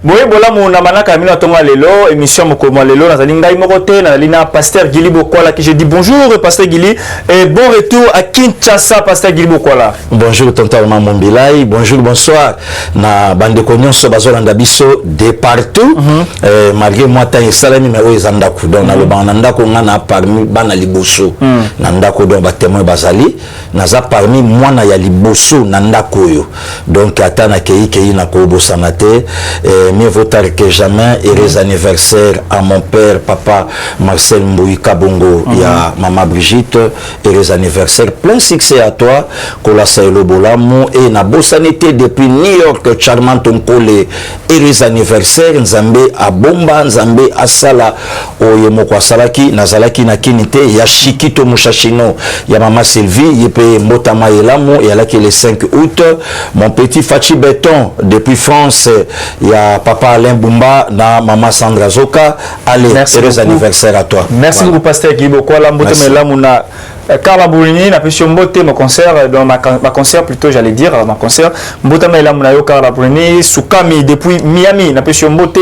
Boye bola mon manaka mina tonga lelo émission mokoma lelo nazali ngai moko te nazali na pasteur Guili Bokwala qui je dis bonjour pasteur Guili et bon retour à Kinshasa pasteur Guili Bokwala. Bonjour tonton Maman Bilay, bonjour bonsoir na bande nyonso bazolanda biso de partout malgré moi ta salami mais oyo ndako donc na lo bana ndako ngana parmi bana liboso na ndako donc ba témoin bazali naza parmi mwana ya liboso na ndako yo donc atana kei na ko bosana te mieux vaut tard que jamais. Heureux anniversaire à mon père, papa Marcel Mbouika Bongo et à maman Brigitte. Heureux anniversaire. Plein succès à toi. Kola Saelo Bolamo et na Bossanité depuis New York, charmant Tonkole. Heureux anniversaire. Nzambe à Bomba, Nzambe à Sala. Oyemoko Salaki, Nazalaki Nakinite, Yashikito Mushashino, ya maman Sylvie, Yepe Motama Elamo, et Alaki le 5 août. Mon petit Fachi Béton depuis France, il y a papa Alain Bumba, na maman Sandra Zoka. Allez, heureux anniversaire à toi. Merci beaucoup, pasteur Guili Bokwala. Mbote Carla Boulini, na pesio mbote mon concert, dans ma concert plutôt, j'allais dire, ma concert. Mbote Mela yo Carla Boulini, Soukami depuis Miami, na pesio mbote,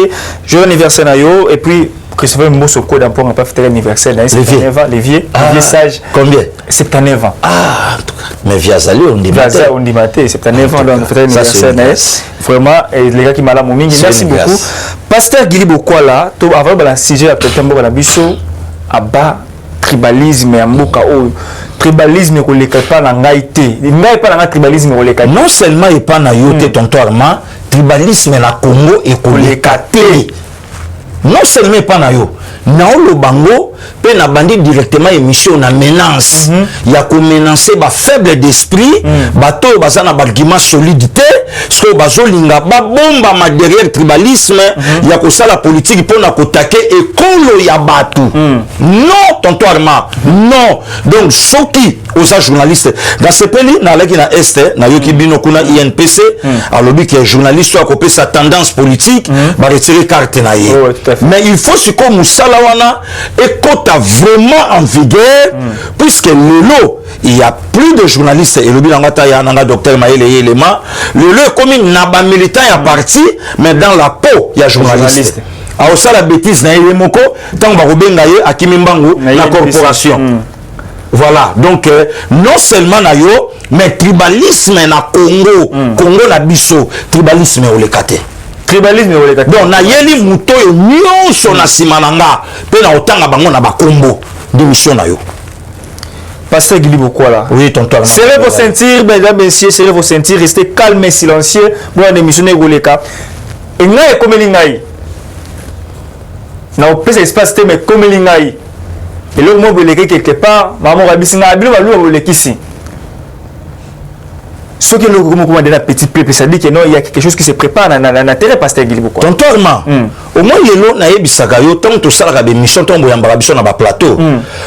joyeux anniversaire na yo, et puis Christopher Mbosso Code un peu on n'a pas fêté l'anniversaire les vieux sages. Combien? 79 ans. Ah, en tout cas. Mais via Zali, on dit maté. On dit maté, 79 ans, donc fêté l'anniversaire. Vraiment, et les gars qui m'ont mingi, merci beaucoup. Pasteur Guili Bokwala, tout avant le sujet à peut-être un biso à bas tribalisme et mboka o tribalisme ko leka pa na ngaité. Ngai pa na tribalisme ko leka. Non seulement et pas na yote tonton Armand, tribalisme na Congo et ko leka te. Non seulement pas na yo na le bango pe na bandi directement émission na menace ya ko menacer ba faible d'esprit bato bazana ba argument solidité ce que bazolinga ba bomba ma derrière tribalisme ya ko sala politique pour na ko taquer ekolo ya batu non tonton Armand non donc soki aux journalistes dans ce pays na laki na este na yoki bino kuna INPC alobi que journaliste soit copé sa tendance politique ba retirer carte na ye. Mais il faut ce que Moussala wana écoute vraiment en vigueur puisque lelo il y a plus de journalistes et le bilan ya nanga docteur Maël Elema lelo comme naba militant ya parti mais dans la peau il y a journaliste a aussi la bêtise na Elemoko tant ba robenga ye akimimbangu la corporation. Voilà, donc non seulement na yo mais tribalisme na Congo Congo na biso tribalisme au lekate. Tribalisme au lekate. Donc na yeli muto yo nyonso na simananga pe na otanga bango na bakombo de mission na yo. Pasteur Guili Bokwala. Oui, tonton. Serrez vos ceintures, mesdames, messieurs, serrez vos ceintures, restez calmes et silencieux. Bon, on émission Goleka. Et nga e komelingai. Na opesa espace te mais komelingai. Et là, moi, je suis quelque part, maman, je suis ici. Ce que le gouvernement de la petite peuple, ça dit qu'il y a quelque chose qui se prépare dans la terre, pasteur Guili Bokwala. Tonton Armand, au moins, il y a des gens tant que ça, il y a des missions qui sont sur le plateau.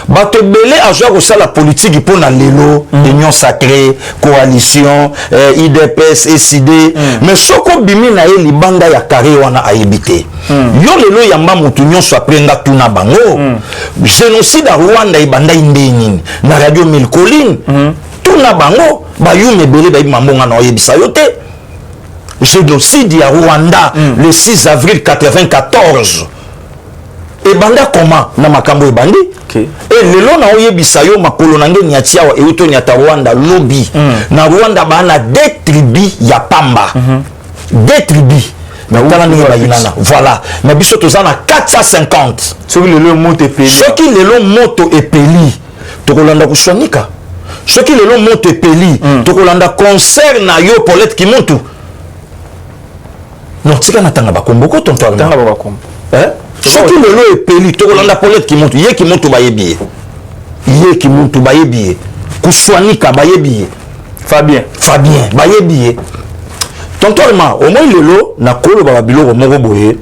Bato belé a joué au la politique pour la Lelo, Union sacrée, coalition, IDPS, SID. Mais ce qu'on bimi na li banda ya carré wana a habité. Yo lelo yamba mutu nyonso aprenga tuna bango. Génocide à Rwanda ibanda indeni na radio Milcoline. Tuna bango ba yume belé ba mambonga na oyebisa yote. Génocide à Rwanda le 6 avril 94. Et banda comment na makambo e bandi et lelo na oyebisa yo makolo nange nyatia wa euto nyata Rwanda lobby na Rwanda bana des tribus ya pamba des tribus mais voilà mais biso tozana 450 ce qui le moto et peli ce qui le moto et peli tokolanda kusonika ce qui le moto et peli tokolanda concert na yo Paulette Kimuntu non tika na tanga bakombo tonto tanga bakombo soki lelo epeli tokolanda Paulette Kimuntu ye Kimuntu bayebi ye Kimuntu bayebi kuswanika bayebi Fabien bayebi tonton Armand au moins lelo na kolo ba biloko moko boye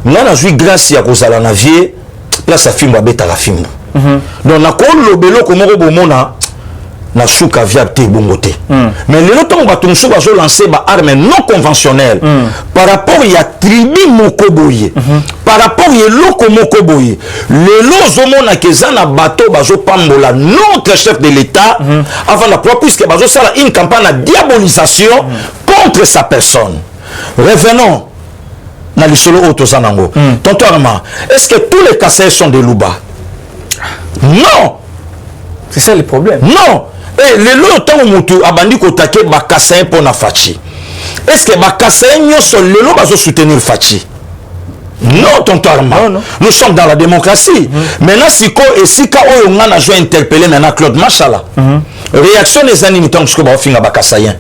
nga na zui grâce ya kozala na vie place ya fimbo abeta la fimbo donc na kolo beloko moko bomona na souka viabté bongoté mais lelo tant ba tonso ba zo lancer ba armes non conventionnelles par rapport ya tribu mokoboye par rapport ya loko mokoboye lelo zomona kezana bateau ba zo pambola notre chef de l'état avant la propre puisque ba zo sala une campagne de diabolisation contre sa personne. Revenons na lisolo otozanango. Tonton Armand, est-ce que tous les Kassaïens sont des Luba? Non. C'est ça le problème. Non. Et les lots mutu abandi ko take ba Kassaïen pour na Fachi. Est-ce que ba Kassaïen nyoso lelo bazo soutenir Fachi? Non, tonton Armand. Non. Nous sommes dans la démocratie. Maintenant, Siko et Sika Oyonga a interpellé maintenant Claude Machala. Réaction des années temps que va finir ba Kassaïen.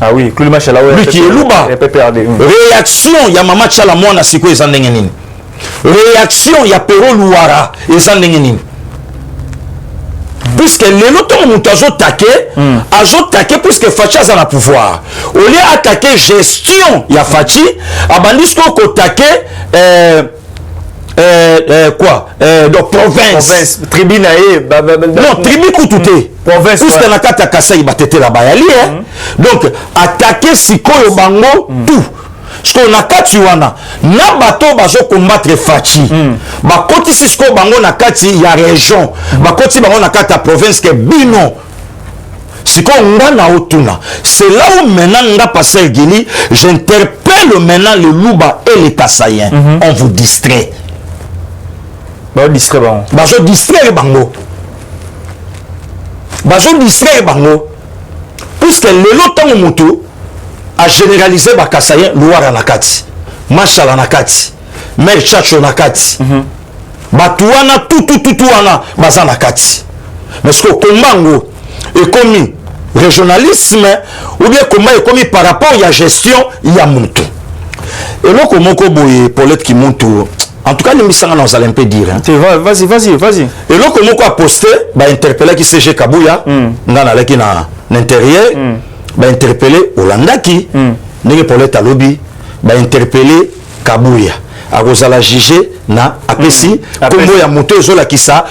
Ah oui, Claude Machala. Lui qui est Luba. Réaction, il y a Mama Chala Mwana Siko et Zandengenin. Réaction, il y a Pero Louara et Zandengenin. Puisque les lotons ont attaqué puisque Fachi a le pouvoir. Au lieu d'attaquer gestion, il y a Fachi, Abandisco qui attaqué quoi donc province. Tribune non, tribu Koutouté. Province. Puisque la carte à Kassai battait la bayali. Donc, attaquer Sikoyo Bango, tout. Ce qu'on a kati wana na bato bazo combattre Fachi ba koti Siko bango na kati ya région ba koti bango na kati ya province ke bino Siko ngana otuna. C'est là où maintenant nga passer Gili, j'interpelle maintenant le Luba et les Kassaïens. On vous distrait. Bazo distrait bango. Bazo distrait bango. Bazo distrait bango. Puisque le lotang moto a généralisé ba Kassaïen Louara nakati, Machala nakati, Mel Chacho nakati, Batuana tout wana baza nakati. Mais ce que Kombango est commis régionalisme ou bien comment est commis par rapport à la gestion ya mutu. Et là comment ko boye Paulette qui monte en tout cas les misanga nous allons pas dire hein. Vas-y. Et là comment ko a posté ba interpeller qui CG Kabuya ngana laki na l'intérieur ba interpeller Olandaki ndenge Paulette alobi ba interpeller Kabuya akozala juger na apesi kombo ya moto ezola kisa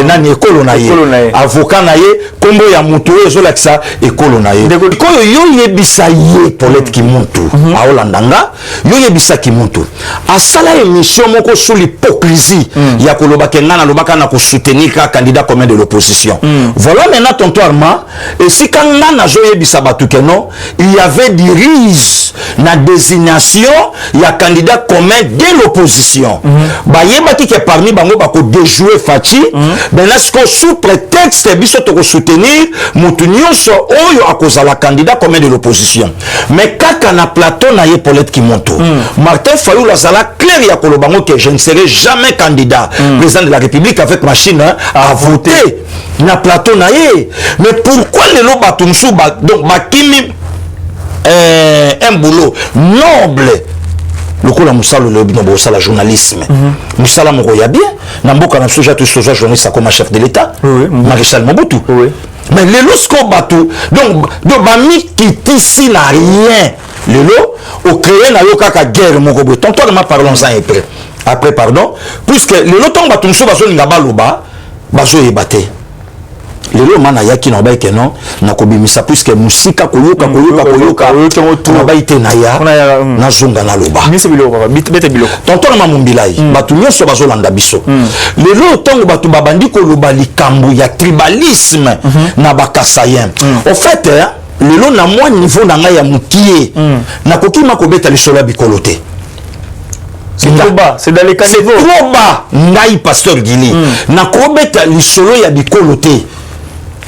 nani ekolo na ye avocat na ye kombo ya moto ezola kisa ekolo na ye koyo yo yebisa ye Paulette Kimuntu aolandanga yo yebisa Kimuntu asala émission moko sur l'hypocrisie ya koloba kenga na lobaka na ko soutenir ka candidat commun de l'opposition. Voilà maintenant tonton Armand et si kanga na zo yebisa batukeno il y avait des rises na désignation ya candidat commun de l'opposition. Bayebaki que parmi bango bako déjouer Fachi ben là sous prétexte biso to soutenir mutu nyonso oyo akozala candidat commun de l'opposition. Mais kaka na plateau na ye Paulette Kimonto Martin Fayulu azala clair ya kolobango que je ne serai jamais candidat président de la République avec machine à voter na plateau na ye. Mais pourquoi les lo batumsu donc bakimi un boulot noble le coup la musala le bossa la journalisme musala moko ya bien na mboka na soja to soja journaliste comme chef de l'état Maréchal Mobutu mais les lorsqu'on bateau donc bami qui ici n'a rien le lo au créer na yoka guerre moko bo tonton ma parlons-en après pardon puisque le lo ton batumso bazo linga baloba bazo yebate lelo mana yaki na baike non na kobimisa puisque musika koyoka na baite na ya na zonga na loba bete biloko tonton na mumbilai batu nyonso bazolanda biso lelo tongo batu babandi ko loba likambo ya tribalisme na bakassayen en fait lelo na moi niveau na nga ya mukie na kokima kobeta lisolo bikolote. C'est trop bas, c'est dans les caniveaux. C'est trop bas. Ngai pasteur Gili na kobeta lisolo ya bikolote.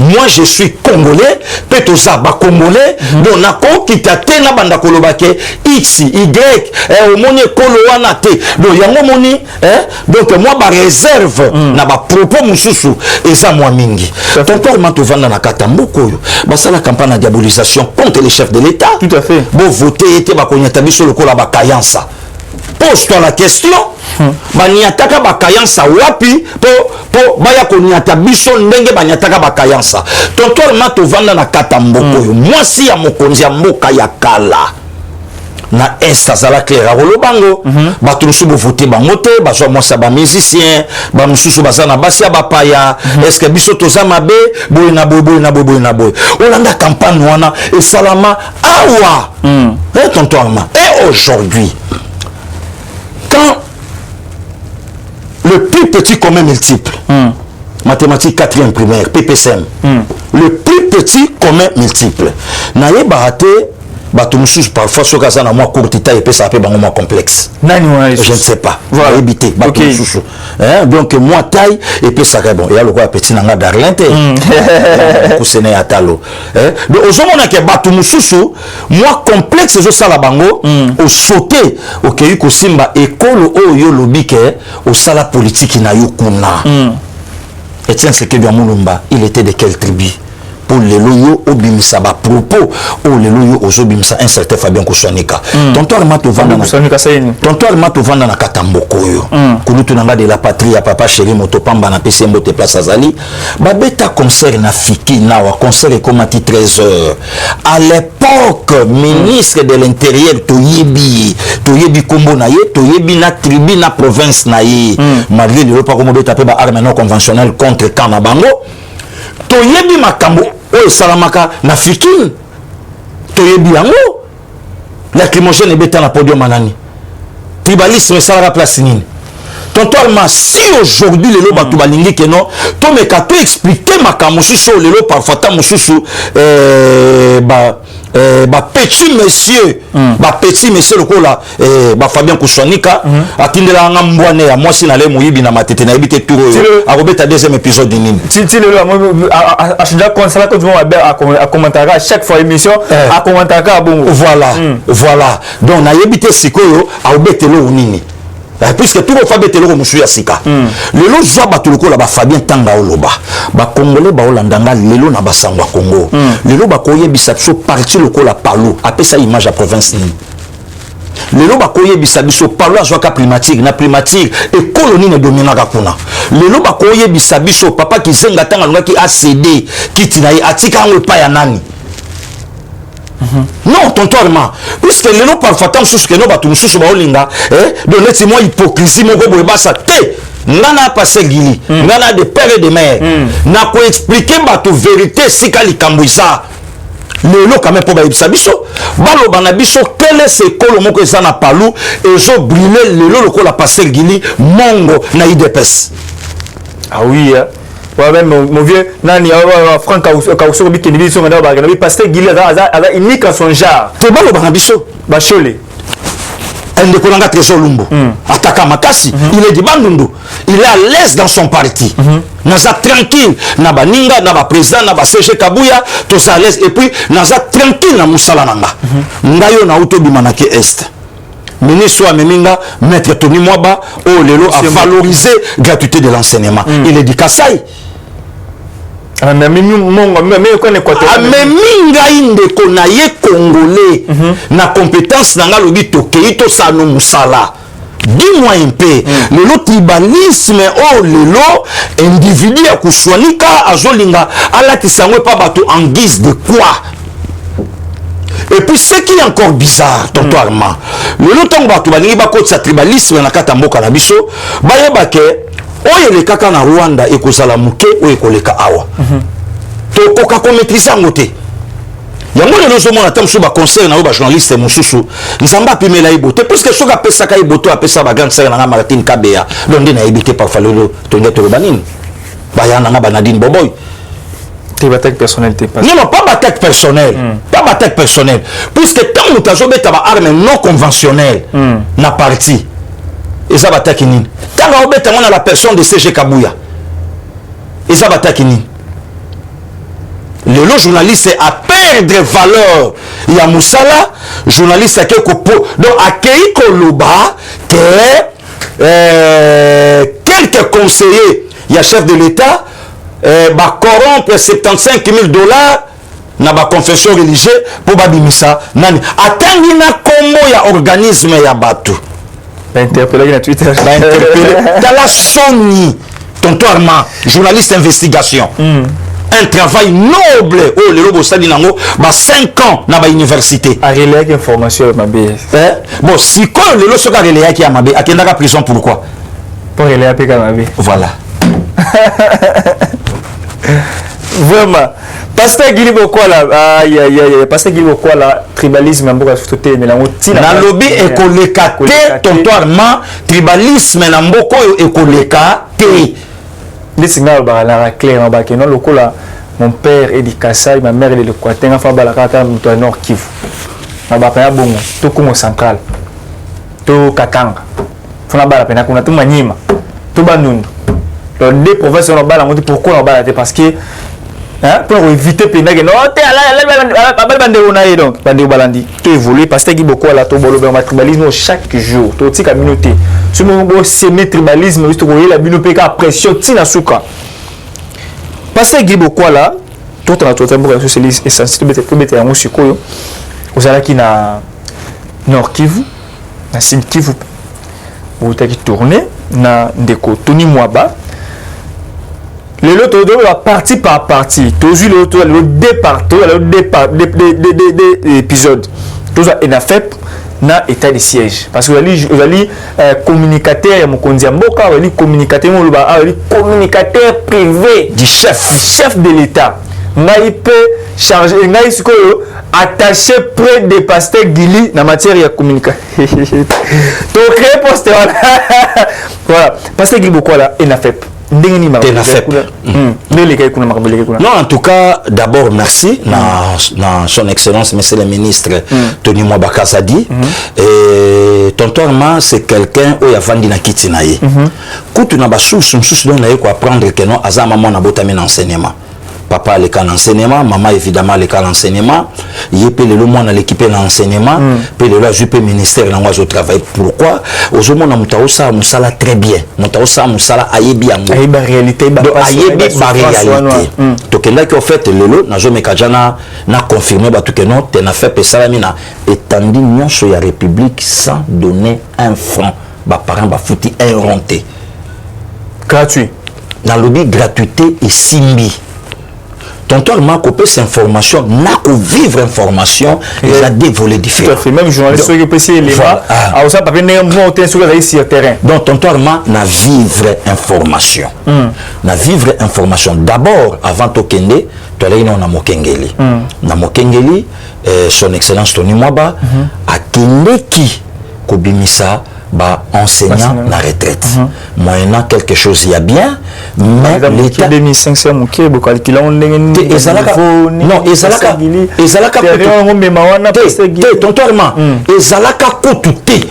Moi je suis congolais, petoza ba congolais, donc na ko kitate na banda kolobake x y omoni kolo wana te. Donc yango moni donc moi ba réserve na ba propos mususu eza moi mingi. Tonton Mato vanda na katamboko yo. Ba sala campagne de diabolisation contre les chefs de l'état. Tout à fait. Bo voter était ba konyata biso lokola ba kayansa. Pose-toi la question. Banyataka bakayansa wapi po baya konyata biso ndenge banyataka bakayansa. Tonton Mato vanda na katamboko yo. Mwasi ya mokonzi ya mboka ya kala. Na esta zala clair rolo bango batu musu bo voter bango te bazwa mwasa ba musicien ba mususu bazana basi ya bapaya est-ce que biso toza mabe boy na boy olanda campagne wana et salama awa tonton Armand et aujourd'hui quand le plus petit commun multiple mathématiques 4e primaire PPCM le plus petit commun multiple na ye barate bato mususu parfois soki aza na mwa courte taille epesa ape bango mwa complexe. Nani wana je ne sais pas. Voilà. Éviter bato mususu. Donc moi taille epesaka bon ya lokola petit nanga Darlin te. Kusene ya talo. Donc ozomona ke bato mususu moi complexe ezosala bango au sauter okei kosimba ekolo oyo lobi ke osala politique na yo kuna. Etienne Tshisekedi ya Mulumba, il était de quelle tribu? Pour les loyaux obimisa ba propos ou les loyaux aux obimisa un certain Fabien Kouswanika. Tonton Armato vanda na tonton Armato vanda na Katamboko yo. Kulutu nanga de la patrie ya papa chéri motopamba na PCMbo te place azali. Ba beta concert na fiki na wa concert ekomati 13h. À l'époque ministre de l'intérieur toyebi kombo na ye toyebi na tribu na province na ye. Malgré le pas comme beta pe ba arme non conventionnelle contre Kanabango. Toyebi makambo oyo salamaka na fikini toyebi yango lacrymogène ebeta na podium anani tribalisme esalaka place nini tonton Alma si aujourd'hui lelo bato balingi ke non tomeka to expliquer makambo mosusu oyo lelo parfois ta mosusu petit monsieur lokola Fabien Kouswanika atindela nga mbwane ya mwasi na le moyibi na matete na yebite tour akobeta deuxième épisode nini tili a changer comme ça que tu vas commenter à chaque fois émission a commenter à bongo voilà donc na yebite sikoyo akobetelo nini puisque tout le fait le monsieur Sika le lot soit bato lokola ba Fabien Tanga oloba ba congolais ba olandanga lelo na basangwa Congo lelo ba koye bisabiso parti lokola palo apesa image à province ni lelo ba koye bisabiso palo azwaka primatique na primatique et colonie ne dominaka kuna lelo ba koye bisabiso papa kizenga tanga ngaki ACD kiti na atika ngo pa ya nani. Non, tonton Arma, puisque les noms parfois tant sous que nous battons sous baolinga, donc laissez-moi hypocrisie mon gobo basa te. Nana passé gili, nana de père et de mère. N'a quoi expliquer bato vérité si kali kambuisa. Le lot quand même pour baïbisa biso, balo banabiso quel est ce colo moko ezana palou et jo brûler le lot ko la passé gili mongo na idepes. Ah oui. Ouais, même mon vieux, Nani, Franck Kaoussou, Bikini, Pasteur Guilly, unique à son genre. Tu vas le banabiso, Bacholé. Indépendant Trésor Lumbo, Ataka Makasi, il est du Bandundu, il est à l'aise dans son parti. Naza tranquille, Naba Ninga, Naba président, Naba CG Kabouya, tout ça à l'aise, et puis Naza tranquille na Moussala Nanga. Ngayo na Auto Bimanake Est. Ministre Ameminga, maître Tony Mwaba, oh lelo a valorisé gratuité de l'enseignement. Il est du Kassai. Ameminga inde konaye congolais na compétence nanga lobi tokei to sano musala. Dis-moi un peu, lelo tribalisme oh lelo individu ya Kouswanika azolinga alakisango pa bato en guise de quoi? Et puis ce qui est encore bizarre, tonton Armand, le temps bato balingi bakotsa tribalisme na kata mboka na biso, bayeba ke oyo le kaka na Rwanda ekozala muke oyo ekoleka awa. To koka ko maîtriser ngote. Yango le lozomona na tamso ba conseil na ba journaliste mususu, nzamba pimela ibote parce que soka pesa ka iboto apesa ba grande sœur na Martin Kabea, londe na ibité parfois le tonga to banine. Bayana na Banadine Boboy. Attaque personnelle, non, pas d'attaque personnelle. Pas d'attaque personnelle. Puisque tant que tu as des armes non conventionnelles, na parti. Et ça va attaquer ni. Tant que tu as la personne de CG Kabouya. Et ça va attaquer ni. Le journaliste a perdre valeur. Il y a Moussala, journaliste qui donc à Koloba, quelques conseillers, il y a chef de l'État. Corrompre 75 000 $ na ba confession religieuse pour babimisa nani atangi na kombo ya organisme ya batu interpeller na Twitter dans la Sony tonton Armand journaliste investigation un travail noble oh le lobo sali nango ba 5 ans na ba université a relayer information mabe bon si quoi le loso ka relayer ki ya mabe akendaka prison pourquoi pour relayer pe ka mabe voilà. Vraiment Pasteur Guilly Bokwala aïe Pasteur Guilly Bokwala tribalisme mboka soté mais la motina na lobby ekoleka te tonton Armand tribalisme na mboko ekoleka te lesinga ba clair ba que non lokola mon père est du Kassai ma mère est de l'Équateur enfin ba la carte Nord Kivu na bapena bongo to Congo central to Katanga fona bala pena kuna to Manyema to Bandundu les deux provinces on bala ngoti pourquoi on bala parce que hein pour éviter pena que non te ala bande on a donc bande balandi to évoluer parce que beaucoup là to bolo ba tribalisme chaque jour to tika communauté ce moment semer tribalisme juste ko la binope ka pression tina suka parce que beaucoup là tout na tout tempo socialiste et sensibilité pour mettre en sikoyo ozala ki na Nord Kivu na Sud Kivu utaki tourner na ndeko Tony Mwaba les autres va partie par partie toujours le départ des épisodes tout ça et fait na état de siège parce que vous allez communicateur mon kondiamboka vous allez communicateur mon loba allez communicateur privé du chef de l'état ngai peut charger ngai sikoyo attaché près des pasteurs Gili na matière de communication to créer poste voilà pasteur Gili beaucoup là et na fait non, en tout cas, d'abord, merci à son excellence, monsieur le ministre Tony Mwaba Kazadi. Et tonton Armand, c'est quelqu'un qui a vendu na Kitinaye. Quand tu n'as pas souci, apprendre que non, Azama mon abotami l'enseignement. Papa le cas l'enseignement, maman évidemment le cas l'enseignement, yepé le monde à l'équipe l'enseignement, puis le là je ministère l'angoisse au travail. Pourquoi? Aux hommes on a mutaosa musala très bien, mutaosa musala ayebi amour. Ayebi réalité, ayebi ba réalité. Donc là qui en fait le lot, na jome kajana na confirmé ba tout que non, t'en a fait pesala mina étendu nion sur la République sans donner un franc. Ba parents ba fouti un ronté. Gratuit. Dans le but gratuité et simbi. Tonton Armand copé cette information, n'a qu'au vivre information, il a des volets différents. Même journaliste qui peut essayer les mains, a aussi pas venir monter sur le terrain. Donc tonton Armand n'a vivre information. N'a vivre information. D'abord, avant de kende, tu as dit on a Mokengeli. Na Mokengeli, son excellence Tony Mwaba a kende qui kobimisa ba enseignant na retraite. Moyennant quelque chose il y a bien, mais l'état 2500 mouké beaucoup calculer on non ezalaka tonton Armand ezalaka kotuté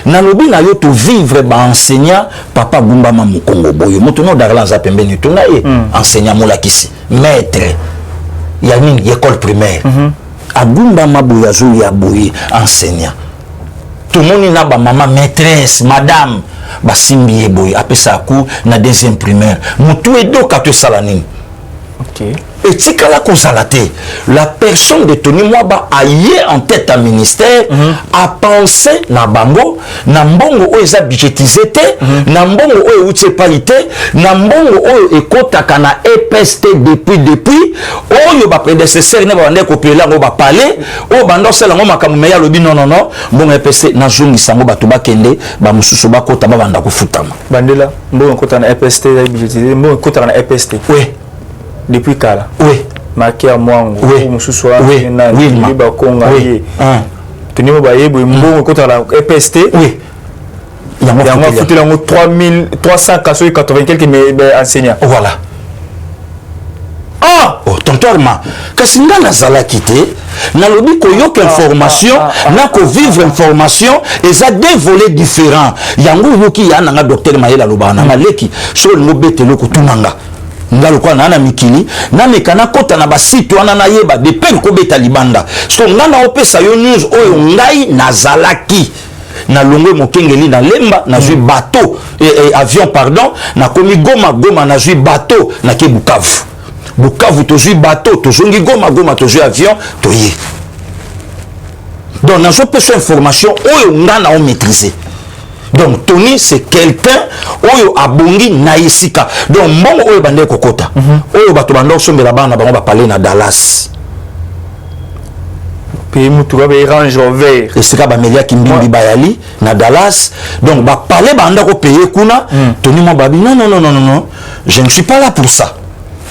na lobi na yo to vivre ba enseignant papa Bumba Mukongo boyo moto no darla za pembeni to na ye enseignant molakisi maître ya nini école primaire abumba maboya zo ya boyi enseignant tout le monde n'a pas maman maîtresse madame basimbi eboy apesa ku na deuxième primaire mutu edo kato salanine. OK. Et tikala kozalate la personne de Tony Mwaba a yé en tête à ministère a pensé na bango na mbongo o eza budgétisé te na mbongo o utie paité na mbongo o ekotaka na EPST depuis oyo ba prédécesseur ne ba ndé kopela ngo ba parler o bando sala ngo makamu meya lobi non mbongo EPST na zongi sango batu bakende ba mususu bakota ba banda kufutama bandela mbongo kota na EPST budgétisé mbongo kota na EPST oui. Depuis Kala. Oui. Marqué à moi. Oui. Oui. Oui. Tony Mwaba yebo mbongo kota na EPST. Oui. Il y a foutu là 3380 quelques enseignants. Voilà. Ah, oh, tonton Armand. Kasi nga nazala kité, na lobi ko yok information, na ko vivre information, et ça deux volets différents. Yango yoki ya nanga docteur Mayela loba na leki, so ngo betelo ko tunanga. Ngalo kwa na mikili na mekana kota na basite wana na yeba de pere ko beta libanda. So ngana opesa yo news oyo ngai nazalaki. Na longwe Mokengeli na lemba na jui bateau avion pardon na komi Goma na jui bateau na ke Bukavu to jui bateau to zongi Goma to jui avion to ye. Donc na jo pesa information oyo ngana o maîtriser. Donc Tony c'est quelqu'un oyo abongi na isika. Donc mbongo oyo bande kokota. Oyo bato bando sombela bana bango ba parler na Dallas. Pays mutuba be range vert. Et c'est ka ba melia kimbimbi bayali na Dallas. Donc ba parler banda ko payer kuna Tony Mwaba non, je ne suis pas là pour ça.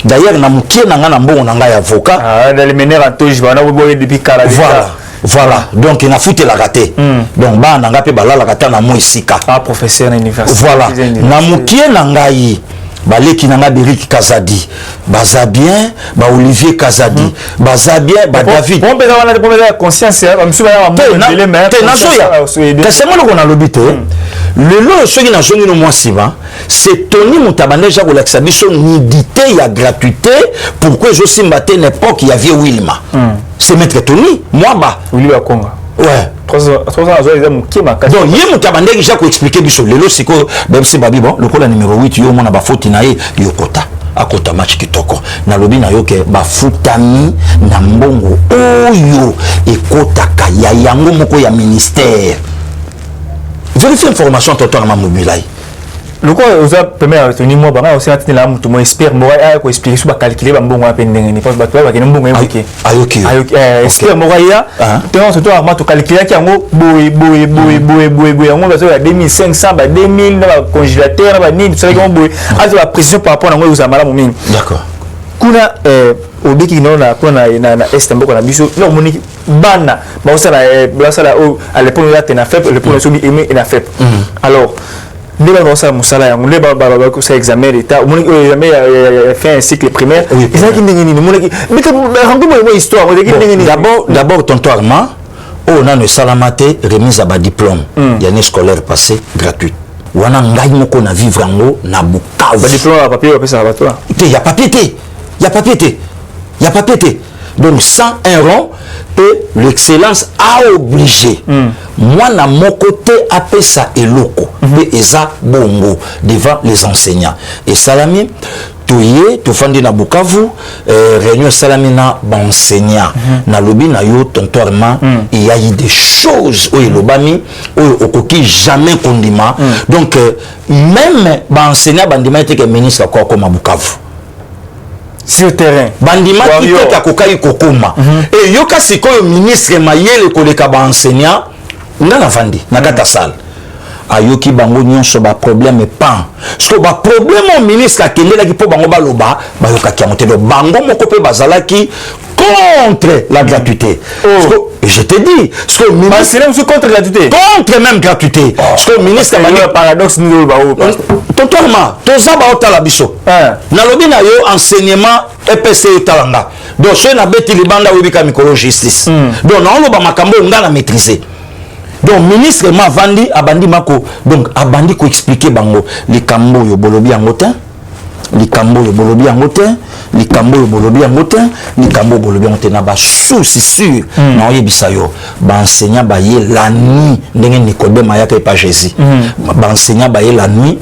D'ailleurs na mukie na ngana mbongo na ngai avocat. Ah dans les meneurs en touche bana boye depuis Kala. Voilà, donc il a foutu la raté. Donc ba nanga pe bala la kata na mo isika. Ah professeur à l'université. Voilà. Na mukie na ngai baleki nanga Beric Kazadi baza bien ba Olivier Kazadi baza bien ba David on peut avoir la conscience comme si on a lobité le lot ceux qui n'a jamais moi siva c'est Tony Mutabane ja kolakisa biso nudité ya gratuité pourquoi je suis matin une époque il y avait Wilma c'est maître Tony moi ba Wilma Konga ouais 3 ans donc il Mutabane déjà ko expliquer biso le lot c'est que même c'est babi bon le cola numéro 8 yo mona ba faute na ye yokota akota match kitoko na lobi na yo ke ba futami na mbongo oyo ekotaka ya yango moko ya ministère. Vérifiez l'information totalement mobilai. Le quoi vous a permis à retenir moi bah aussi atteindre là tout moi espère moi à expliquer sur calculer ba mbongo apen ndenge parce que ba kena mbongo évoqué ayoki espère moi ya donc surtout à to calculer ki yango boy yango ba so 2500 ba 2000 na ba congélateur ba nini ça yango boy à la pression par rapport à ngo za malamu mingi d'accord kuna obiki na kuna na est mboko na biso no moni bana ba osala à l'époque là tena fait le pour sobi aimer na fait alors les gens musala yango les baba ko ça examen d'état moni jamais fait un cycle primaire et ça qui ndengeni moni mais rango mo histoire d'abord tonton Armand on a le salamate remise à bas diplôme l'année scolaire passée gratuite wana ngai moko na vivre yango na Bukavu ba diplôme à papier après ça va toi il y a papier donc 101 rond et l'excellence a obligé moi na mon côté apé ça et loco et eza bongo devant les enseignants et salami toye to fandi na Bukavu réunion salami na enseignant na lobi na yo tontorma il y a eu des choses où lobami où okoki jamais kondima donc même enseignant bandima était que ministre quoi comme à Bukavu sur le terrain bandima qui peut akokai kokoma et yoka sikoyo ministre mayele koleka ba enseignant ngana vandi na kata salle ayoki bango nyonso ba problème pas parce que ba problème au ministre akendela ki po bango baloba ba yoka ki amonte do bango moko pe bazalaki contre la gratuité et je te dis ce que ministre c'est contre la gratuité contre même gratuité ce que ministre mani paradoxe ni ba totalement toza ba otala biso na lobi na yo enseignement EPC talanga donc ce na beti libanda webika mikolo justice donc na on ba makambo ngana maîtriser donc ministre ma vandi abandi mako donc abandi ko expliquer bango likambo yo bolobi angotin likambo yo bolobi angotin likambo yo bolobi angotin likambo bolobi angotin na ba souci sûr na oyebisa yo ba enseignant ba ye la nuit ndenge Nicodème ayaka pa Jésus ba enseignant ba ye la nuit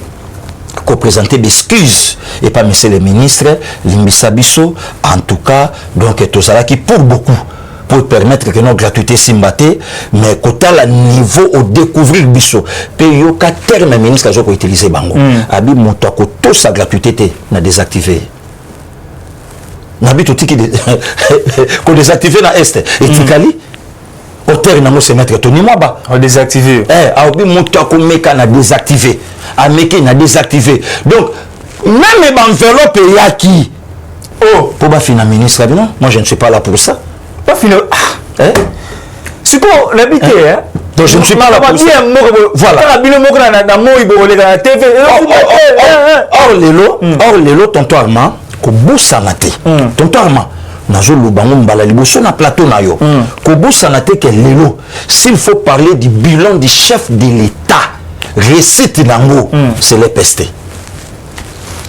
qu'on présenter des excuses et pas monsieur le ministre limbisa biso en tout cas donc tout ça qui pour beaucoup pour permettre que nos gratuité simbaté mais côté la niveau au découvrir biso pe yo ka terme ministre azo ko utiliser bango abi moto ko tout sa gratuité na désactiver na bitu tiki ko désactiver na est et tikali auteur na mo se mettre Tony Mwaba on désactiver abi moto ko meka na désactiver a meki na désactiver donc même enveloppe yaki pour ba fina ministre non moi je ne suis pas là pour ça pas fini c'est quoi l'habité donc je ne suis pas là pour ça voilà or lelo tonton Armand ko bosana te tonton Armand nazo lubango mbala liboso na plateau na yo ko bosana te que lelo s'il faut parler du bilan du chef de l'État récite nango c'est les pestes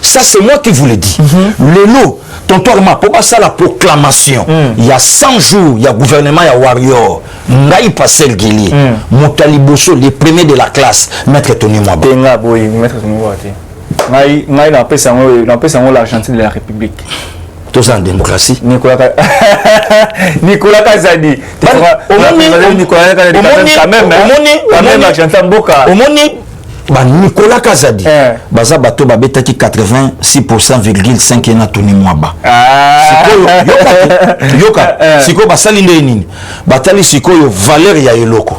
ça c'est moi qui vous le dis lelo tonton Armand pour passer la proclamation il y a 100 jours il y a gouvernement il y a warrior ngai Pascal Guili Motaliboso les premiers de la classe maître Tony Mwaba tenga boy maître Tony Mwaba ngai na pesa ngo l'Argentine de la République tous en démocratie Nicolas Kazadi quand même Argentin Boka ba Nicolas Kazadi baza bato babetaki 86,5% na Tony Mwaba yoka siko basali nde nini batali sikoyo valeur ya eloko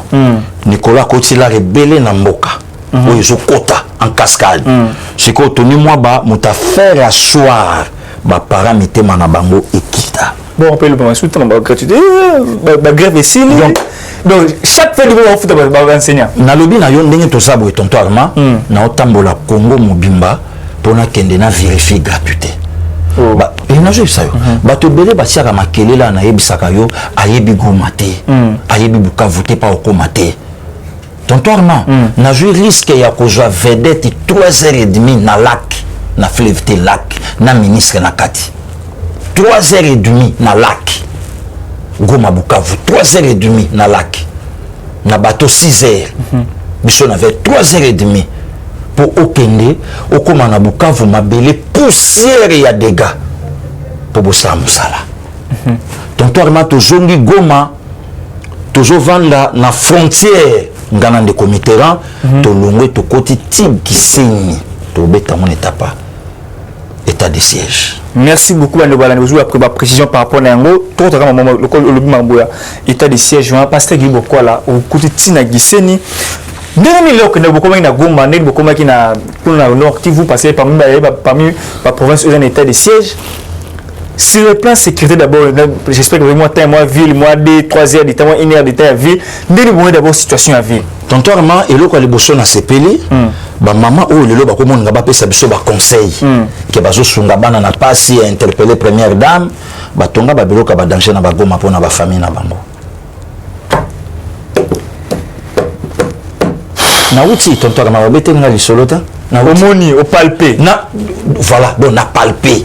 Nicolas Kotila rebelle na mboka oyo zokota en cascade siko Tony Mwaba muta faire asseoir ba paramètre na bango ekita bon on peut le prendre sous temps gratuité ba grève ici donc chaque fois du moment foot ba enseignant na lobi na yo ndenge to sabo tonton Armand na otambola Congo mobimba pona kende na vérifier gratuité. Ba enazo isayo. Ba to belé ba siaka makelela na yebisaka yo ayebi Goma te. Ayebi Bukavu te pa okoma te. Tonton Armand, na joué risque ya kozwa vedette 3h30 na lac, na fleuve te lac, na ministre na kati. 3h30 na lac. Goma Bukavu 3h30 na lac. Na bateau 6h. Biso n'avait 3h30 pour okende, okoma na Bukavu mabele poussière ya dégâts pour bossa musala. Tonton Armand to zongi Goma, tozo vanda na frontière ngana de comiteran, to longwe to koti tib kiseni, to beta mon état de siège. Merci beaucoup à nous après ma précision par rapport à Yango. Tout le monde le état de siège. On a passé beaucoup là au côté Tina Giseni. Dernier lieu que nous beaucoup na Goma, nous beaucoup qui na pour la nord qui vous passez parmi la province où un état de siège. Sur le plan sécurité d'abord, j'espère que vraiment temps moi ville, moi 3 heures de temps, 1 heure de temps à ville. Nous d'abord situation à ville. Tonton Armand et le quoi les bosso na sepeli. Ba maman ou le ba komo ngaba pesa biso ba conseil ke bazo sunga bana na pasi a interpeller première dame ba tonga ba biloka ba danger na ba Goma pona ba famille na bango na uti tonton Armand ba bete nga lisolota na omoni au palpé na voilà donc na palpé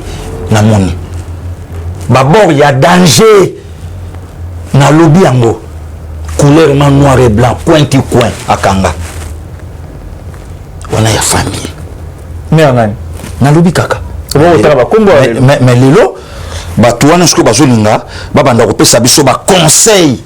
na moni ba bord ya danger na lobby yango couleur noir et blanc coin akanga on a ya famille mais na lobi kaka mais lelo bato wana siko bazolinga babanda kopesa biso ba conseil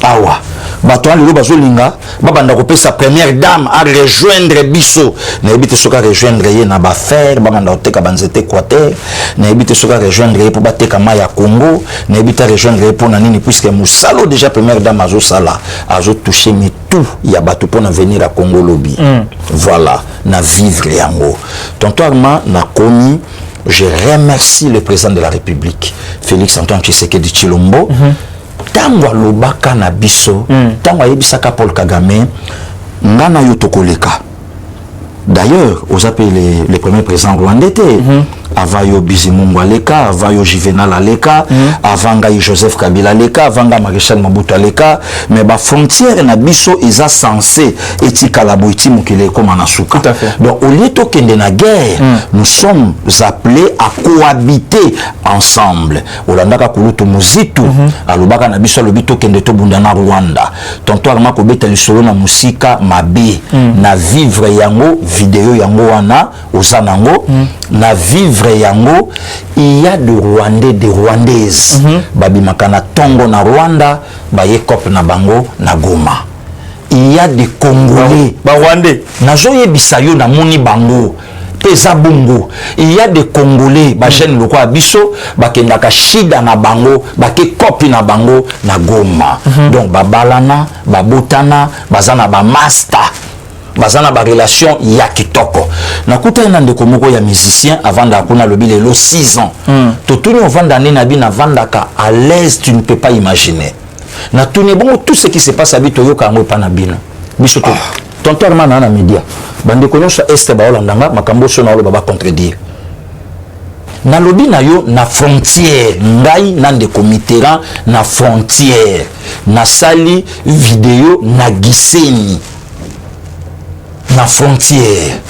awa bato wana lelo bazolinga babanda kopesa première dame à rejoindre biso na ebite soka rejoindre ye na ba faire babanda oteka banzete Équateur na ebite soka rejoindre ye pour bateka maya Congo na ebite rejoindre ye pour na nini puisque musalo déjà première dame azo sala azo toucher mais tout ya bato pour na venir à Congo lobby voilà na vivre yango tonton Armand na komi. Je remercie le président de la République Félix Antoine Tshisekedi Tshilombo tango lobaka na biso tango yebisaka Paul Kagame ngana yo tokoleka. D'ailleurs, aux appelés les premiers présidents rwandais avant yo Bizimungu Aleka, avant yo Juvenal Aleka, avant Gaï Joseph Kabila Aleka, avant Gaï Maréchal Mobutu Aleka, mais la frontière na biso est censée etika la boiti mukile comme anasuka. Donc au lieu de kende na guerre, nous sommes appelés à cohabiter ensemble. Olandaka kulutu muzitu, alobaka na biso lobito kende to bundana Rwanda. Tonto Armand kobeta lisolo na musika mabe, na vivre yango vidéo yango wana ozanango na vivre yango il y a de Rwandais des Rwandaises babi makana tongo na Rwanda baye kop na bango na Goma il y a des Congolais ba Rwandais nazo yebisa yo na moni bango pesa bungu il y a des Congolais ba jeune loko abiso bakendaka shida na bango bake kopi na bango na Goma donc babalana babotana bazana ba master bazana ba relation ya kitoko nakuta ina ndeko moko ya musicien avant d'akuna lobi lelo 6 ans totuni ovanda nena bina vandaka à l'aise tu ne peux pas imaginer na tuni bon tout ce qui se passe à bito yoka ngo pana bina biso to tonton Armand na media bande konosha este ba olandanga makambo so na lo ba contredire na lobi na yo na frontière ngai na ndeko Mitterrand na frontière na sali vidéo na Giseni na frontière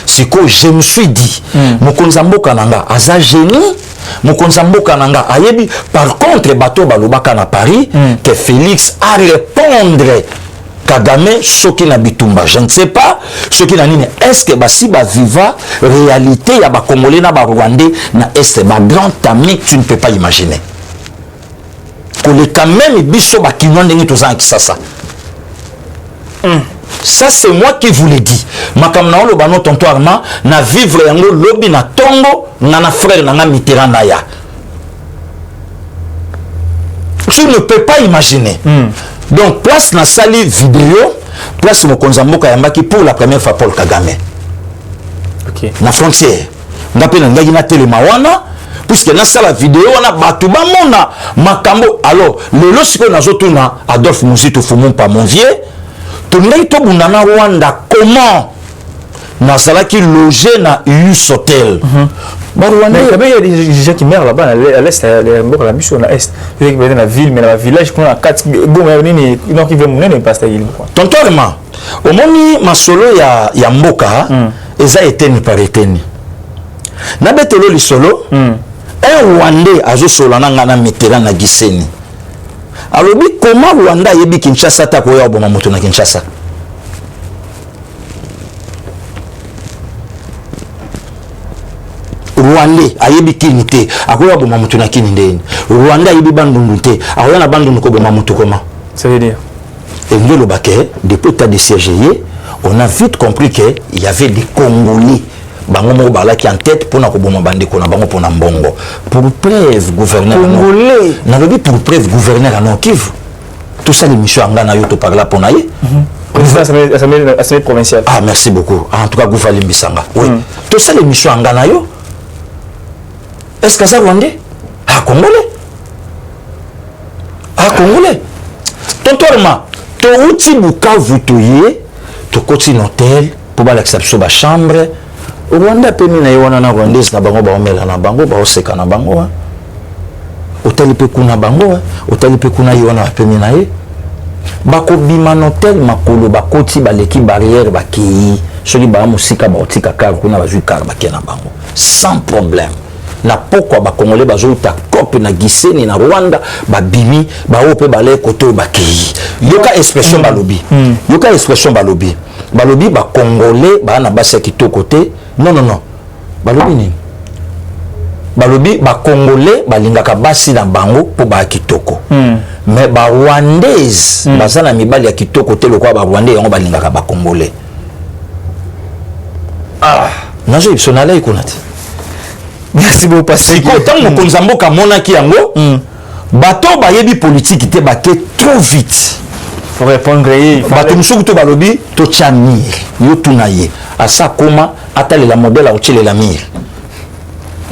c'est que je me suis dit mokonza mboka nanga aza génie mokonza mboka nanga ayebi par contre bato balobaka na Paris que Félix a répondre Kagame soki na bitumba je ne sais pas soki na nini est-ce que basi ba viva réalité ya ba congolais na ba rwandais na est ba grand ami tu ne peux pas imaginer que le quand même biso ba kinwa ndenge tozan kisasa ça c'est moi qui vous l'ai dit makam na olo bano tonton Armand na vivre yango lobi na tongo na frère na Mitterrand na ya tu ne peux pas imaginer donc place na sali vidéo place mokonza mboka yambaki pour la première fois Paul Kagame na frontière ngape na ngaki na telema wana puisque na sala vidéo wana batu ba mona makambo alors lelo siko nazotuna Adolphe Muzitu Fumumpa mon vieux Tongai to bundana Rwanda comment nazalaki logé na US Hotel. Mais quand même, il y a des gens qui meurent là-bas, à l'est, à la mission, à l'est. Il y a des gens qui dans la ville, mais dans le village, il y a 4 qui veulent mourir, pas ça. Tonton Arma, au moment ma solo ya mboka, eza eteni par eteni. Na betelo li solo, un Rwandais azo solo na ngana metela na Giseni. Alobi comment Rwanda yebi Kinshasa ta koya oboma moto na Kinshasa. Rwandais ayebi kini te akoya boma moto na kini ndeni. Rwanda yebi bandundu te akoya na bandundu ko boma moto koma. Ça veut dire et le baquet depuis l'état de siège, on a vite compris qu'il y avait des Congolais bango bala qui en tête pour na ko boma bande ko na bango pour na mbongo. Pour preuve gouverneur Congolais na lobi pour preuve gouverneur à Nord Kivu. Tout ça l'émission angana yo to parla pour na ye. Assemblée provinciale. Ah merci beaucoup. En tout cas Gouvali Mbisanga. Oui. Tout ça l'émission angana yo. Est-ce que ça Rwandais? Ah Congolais. Ah Congolais. Tontorma, to uti Bukavu toye, to koti hôtel pour ba l'exception ba chambre. Rwanda pe mina yona na Rwandais na bango ba omela na bango ba oseka na bango. Hôtel pe kuna bango, hôtel pe kuna yona pe mina ye. Ba ko bima hôtel makolo ba koti ba leki barrière ba ki. Soli ba musika ba otika kar kuna ba jui kar ba na bango. Sans problème. Na pourquoi ba congolais bazouta copie na Giseni na Rwanda ba bimi ba ope ba le koto ba ki yoka expression balobi yoka expression balobi ba congolais ba na basi kitoko te non balobi ni balobi ba congolais ba lingaka basi na bango po ba kitoko mais ba rwandaise bazana mibali ya kitoko te lokwa ba rwandais yango ba lingaka ba congolais nazo ipsonala ikonati. Merci beaucoup passer. Quand on konzambo ka monaki yango, bato ba yebi politique te baké trop vite. Pour répondre bato musuku to balobi to chamir yo tunaye asa koma atale la modèle au chile la mir.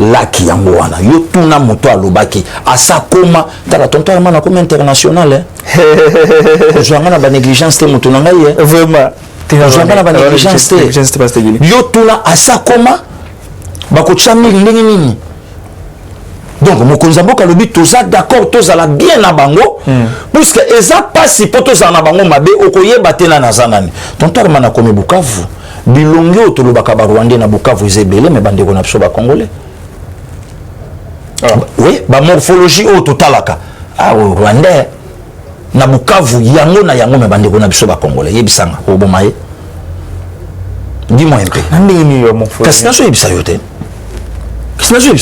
Laki yango wana yo tuna moto alobaki asa koma tala tonto mana comme international hein. Joanga na ba négligence te moto nanga ye. Vraiment. Joanga na ba négligence te. Yo tuna asa koma bako chamili ndenge nini. Donc mokonzambo kalobi toza d'accord tozala bien na bango puisque eza pasi po tozala na bango mabe okoyeba te na nazanani. Tonto mana komi Bukavu bilongi otolobaka ba Rwandais na Bukavu ezebele mais bandeko na biso ba Congolais. Oui, ba morphologie o totalaka. Ah Rwandais na Bukavu yango na yango mais bandeko na biso ba Congolais yebisanga obomaye. Dis-moi un peu. Qu'est-ce que tu as dit?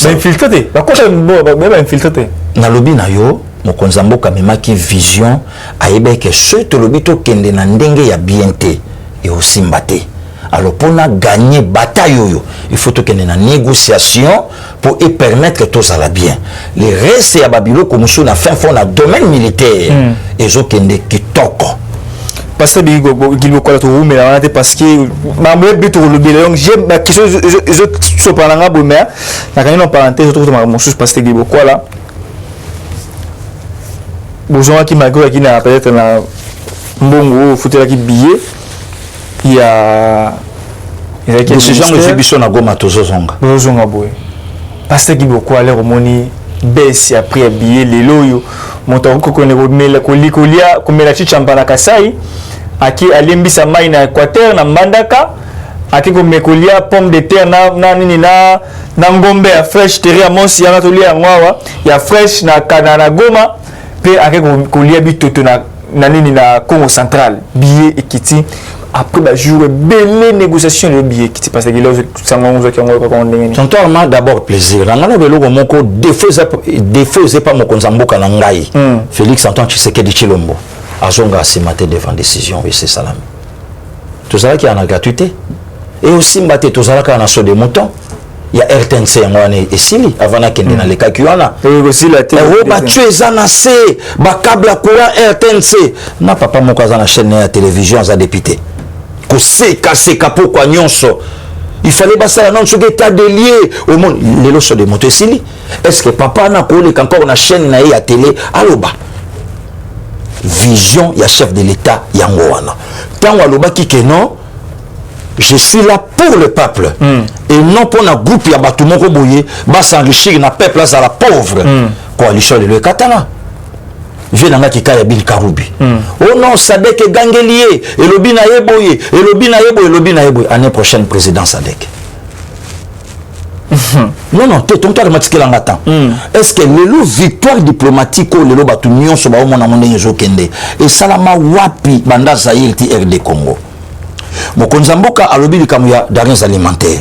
Infiltré. Même infiltré. Na lobi na yo, mokonzambo kamema ki vision ayebe ke ce to lobi to kende na ndenge ya bienté et aussi mbaté. Alors pour na gagner bataille yo, il faut to kende na négociation pour y permettre que tout ça va bien. Les restes ya babilo comme sur na fin fond na domaine militaire et zo kende kitoko. Parce que parce que ma mère but au lobby donc j'aime la question je suis pas là bon mais la quand on parenthèse je trouve mon chose parce que quoi là bonjour qui m'a qui n'a peut-être na mbongo foutre qui billet il y a ce genre de biso na goma tozozonga boy parce que beaucoup aller au moni baisse après billet les loyo montant ko connaît ko likolia ko mela chichamba Kasai aki alimbisa mai na Équateur na Mbandaka aki ko mekolia pomme de terre na nini na ngombe ya fresh terre monsi ya tolia ngwawa ya fresh na kanana Goma pe aki ko lia bitoto na nini na Congo central billet ekiti après ba jour belle négociation le billet ekiti parce que là sangonzo ki ngwa ko ndenge tonto ma d'abord plaisir na ngana beloko moko défaut pas mon konzamboka na ngai Félix Antoine Tshisekedi Tshilombo azonga asimate devant décision et c'est salam. Tout ça qui a la gratuité et aussi mbaté tout ça qui a saut des moutons. Il y a RTNC ngwane et sili avant na kende na leka kiwana. Et aussi la télé. Et ba tu es anacé ba câble courant RTNC. Na papa moko za na chaîne ya télévision za député. Ko se cassé capo kwa nyonso. Il fallait pas ça non sur état de lié au monde les lots de moto sili. Est-ce que papa na ko le encore na chaîne na ya télé aloba. Vision ya chef de l'état yango wana tango alobaki ke non je suis là pour le peuple et non pour un groupe ya bato moko boye ba s'enrichir na peuple à la pauvre coalition le katana je nanga kika ya Bill Karoubi oh non Sadek gangelier et lobi na yeboye et lobi na yeboye année prochaine président Sadek non t'es ton cas de matikela ngata est-ce que le victoire diplomatique ou le bato nyonso ba mona monene zokende et salama wapi banda Zaïre ti RD Congo mokonza mboka alobi likambo ya denrées alimentaires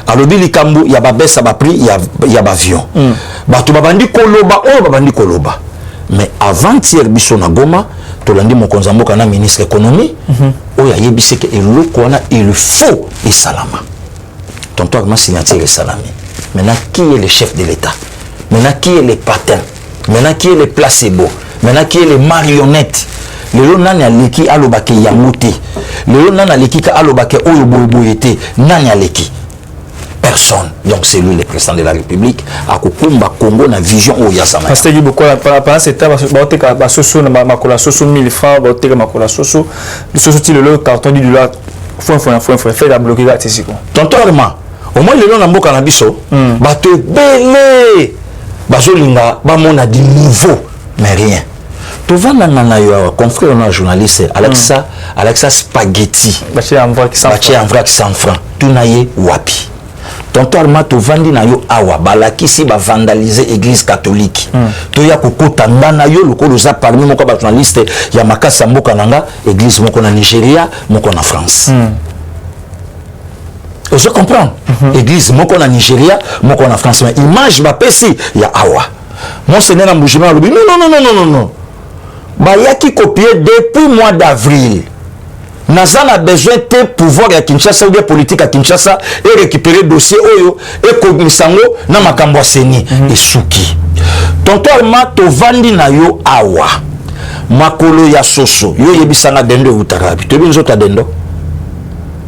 alobi likambo ya babesa ba prix ya bavion bato babandi koloba mais avant-hier biso na Goma tolandi mokonza mboka na ministre économie oya yebise ke eloko wana il faut et salama tonton Armand signature salami maintenant qui est le chef de l'état maintenant qui est le patin maintenant qui est le placebo maintenant qui est les marionnettes lelo nani aleki alobake yamuti lelo nani aleki ka alobake oyo boyete nani aleki personne donc c'est lui le président de la République akokumba Congo na vision oyo ya sama parce que beaucoup pendant ce temps baoteka basoso na makola soso 1000 francs baoteka makola soso soso ti le carton du dollar faut fait la bloquer la tisiko tonton Armand au moins lelo na mboka na biso bato belé bazolinga bamona du nouveau mais rien tovanda na yo confrère na journaliste Alexa Spaghetti baché en vrac 100 francs tunaye wapi tonton Armand tovandi na yo awa balakisi ba vandaliser église catholique to ya kokota ndana yo lokolo za parmi moko ba journaliste ya makasa mboka nanga église moko na Nigeria moko na France je comprends église moko na Nigeria moko na France mais image ba pesi ya awa monseigneur na Mbujima lobi non bayaki copier depuis mois d'avril naza na besoin de pouvoir ya Kinshasa ou bien politique à Kinshasa et récupérer dossier oyo et komisango na makambo ya seni esuki tonton Armand tovandi na yo awa makolo ya soso yo yebisanga dendo utarabi toyebi nzoto dendo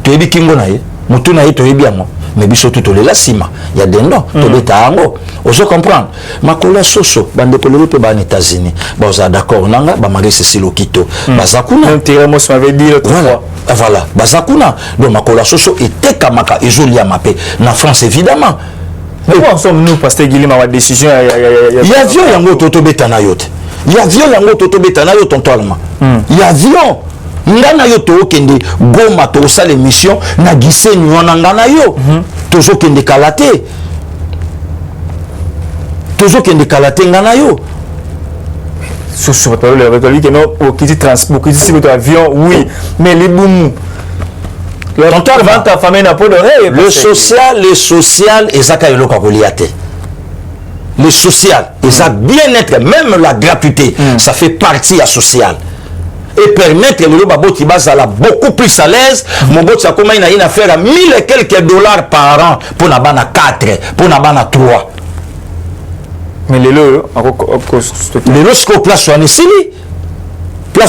toyebi kingo na ye mutu na ye toyebi yango mais biso tout le la sima ya dendo to beta ango ozo comprendre makolo soso bande kololo pe ba en États-Unis ba oza d'accord nanga ba Marie Cécile Okito bazakuna intérêt moi ça m'avait dit l'autre fois voilà bazakuna donc makolo soso était kamaka ezoli ya mape na France évidemment mais pourquoi sommes-nous pasteur Guilima ma décision ya avion yango toto beta na yote ya avion yango toto beta na yo tonton Armand ya avion ngana yo to kende Goma to sala émission na Gisenyi wana ngana yo tozo kende kalate ngana yo sur parole avec lui que non au qui dit transport qui dit avion oui mais les boum le social et ça kayo ka koliate le social et ça bien-être même la gratuité ça fait partie à social et permettre le baboti bazala beaucoup plus à l'aise mon bot ça comment il a une affaire à 1000 et quelques dollars par an pour na bana 4 pour na bana 3 mais les ce place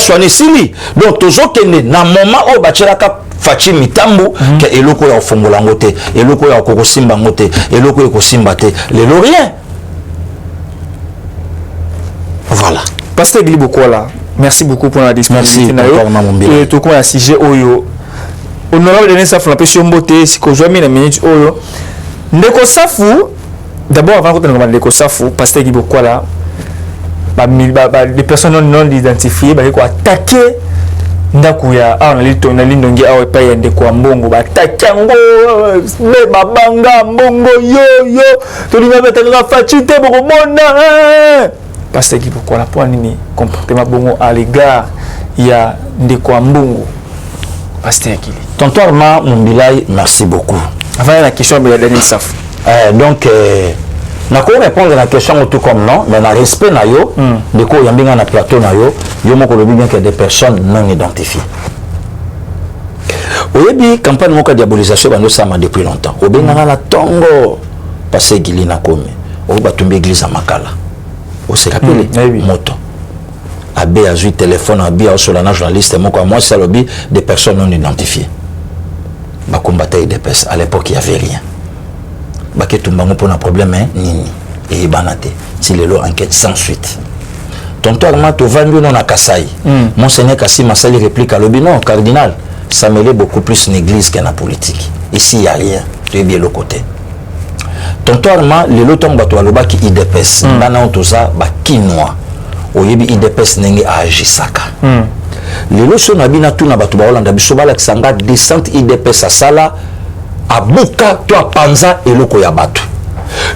soane sili donc toujours tenir na moment au bachelaka fachi mitambo que eloko ya fongola ngote eloko ya kokosimba ngote eloko ya kosimba te les rien voilà pasteur Guili Bokola merci beaucoup pour la disponibilité. Et tout comme un sujet oyo. Honorable Denis Safou la pêche mbote si ko joami na minute oyo. Ndeko Safou d'abord avant que nous Ndeko Safou pasteur Guili Bokola des personnes non identifiées ba ko attaquer ndaku ya na lito na lindongi awe pa yende kwa mbongo ba takango me babanga mbongo yo to ni ba taka fachite boko mona parce que pourquoi la point ni comportement bongo à l'égard il y a ndeko mbongo pasteur Guili tonton Armand Mumbilai merci beaucoup avant la question de Denis Safou donc na ko répondre à la question tout comme non mais na respect na yo de ko yambinga na plateau na yo moko lobi bien que des personnes non identifiées oyebi campagne moko diabolisation bando sama depuis longtemps obenga na tongo pasteur Guili na komi o batumbi église à Makala o se rappelle moto abe azui téléphone abe au solana journaliste moko moi c'est lobby des personnes non identifiées ba combattre des personnes à l'époque il y avait rien baké tumbango pour un problème nini et banate si les lots enquête sans suite tonton Armand to vandu non na Kasai monseigneur Kassi Masali réplique à lobby non cardinal ça mêlait beaucoup plus une église qu'une politique. Ici, il n'y a rien. Tu es bien le côté. Tonton Armand, le loton bato aloba ki IDPS. Nana ontoza ba kinwa. Oyebi IDPS nenge agisaka. Le loton nabina tout na bato ba Hollande biso bala kisanga descente IDPS asala abuka to panza eloko ya bato.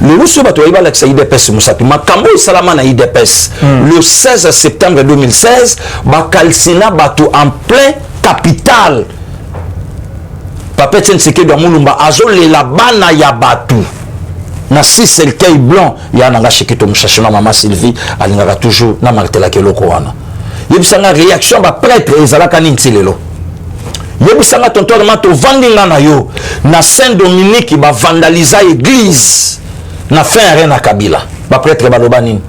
Le loton bato ba la kisa IDPS musatu makambo salama na IDPS. Le 16 septembre 2016 ba kalsina bato en plein capital. Papa Tsenseke do mulumba azole la bana ya bato. Na si cercueil blanc ya nanga shikito mshashona mama Sylvie alingaka toujours na martela keloko wana yebisanga réaction ba prêtre ezalaka nini lelo yebisanga tonton mato vandinga na yo na Saint Dominique ba vandaliser église na fin arena Kabila ba prêtre baloba nini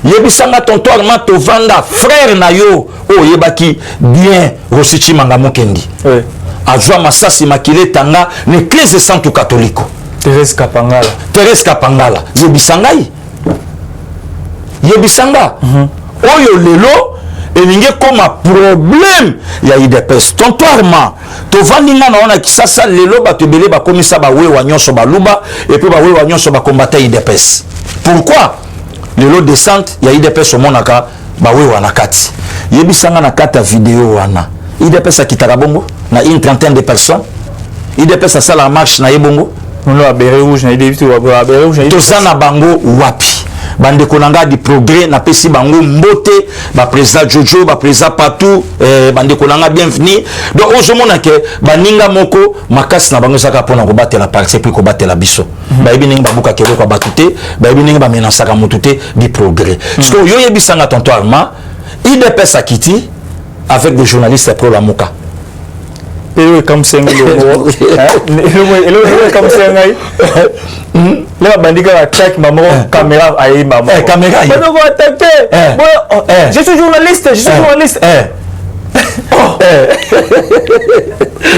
yebisanga tonton mato vanda frère na yo o yebaki bien Rosichi Manga Mokendi azwa masasi makile tanga l'église sainte catholique Thérèse Kapangala. Yebisangai. Oyo lelo elinge koma problème ya IDPS. Tontoirement, to vandinga na ona kisasa lelo bato belé ba komisa ba wewa nyonso ba luba et puis ba wewa nyonso ba combattre IDPS. Pourquoi? Lelo descente ya IDPS omonaka ba wewa na kati. Yebisanga na kata vidéo wana. IDPS akitaka bongo na une trentaine de personnes. IDPS asala la marche na yebongo. Non, à Béré Rouge, na idée à Béré Rouge. Tozana bango wapi. Bande konanga di progrès na pesi bango mbote, ba président Jojo, ba président Patou, bande konanga bienvenue. Donc ozomona ke baninga moko makasi na bango saka pona ko batela la parti puis ko batela biso. Ba ebi ninga babuka kelo ko batute, ba ebi ninga ba menasaka motute di progrès. Parce que yo yebisanga tonton Armand, IDPS akiti avec des journalistes pro la moka. Et comme c'est un comme c'est un là bandika attaque maman caméra aïe maman caméra mais on va attaquer je suis journaliste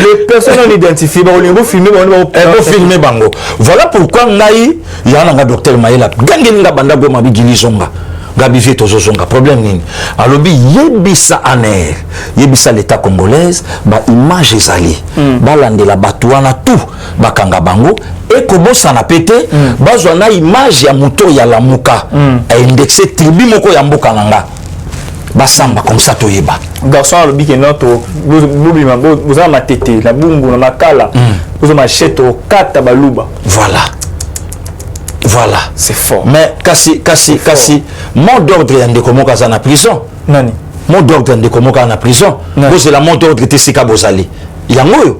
les personnes non identifiées on va filmer bango voilà pourquoi ngai yana docteur Maïla gangelinga banda go mabigili zonga Gabi vite aux zonga problème nini alobi yebisa aner yebisa l'état congolaise ba image ezali balande la batuana tout bakanga bango et kobo sana pété bazwa na image ya moto ya lamuka a indexé tribu moko ya mboka nanga basamba comme ça toyeba garçon alobi ke noto bobima bozala matete la bungu na makala bozo machete au kata baluba voilà c'est fort mais kasi mot d'ordre de komoka za na prison nani mot d'ordre de komoka na prison c'est la mot d'ordre tesika bozali yango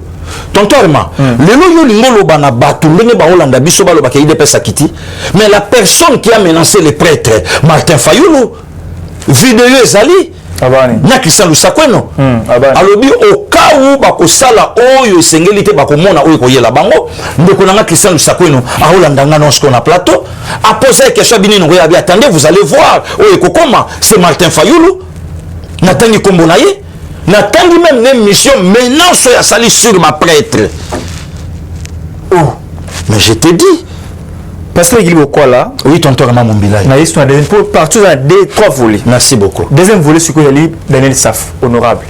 tonton Armand lelo yo lingolo bana batu ndenge ba Hollande biso balo ba kayide pesa kiti mais la personne qui a menacé les prêtres Martin Fayulu vidéo ezali na Christian Lusakweno alobi au cas où bakosala oyo sengelité bakomona oyo koyela bango ndeko nanga Christian Lusakweno a Hollande ngana on a plateau a posé la question bini ngoya bi attendez vous allez voir oyo kokoma c'est Martin Fayulu natangi kombo na ye natangi même une mission menace ya sali sur ma prêtre mais je te dis parce que il y a quoi là oui tonton Armand Mombila na histoire des partout dans des trois volets merci beaucoup deuxième volet sur quoi il y a Daniel Saf honorable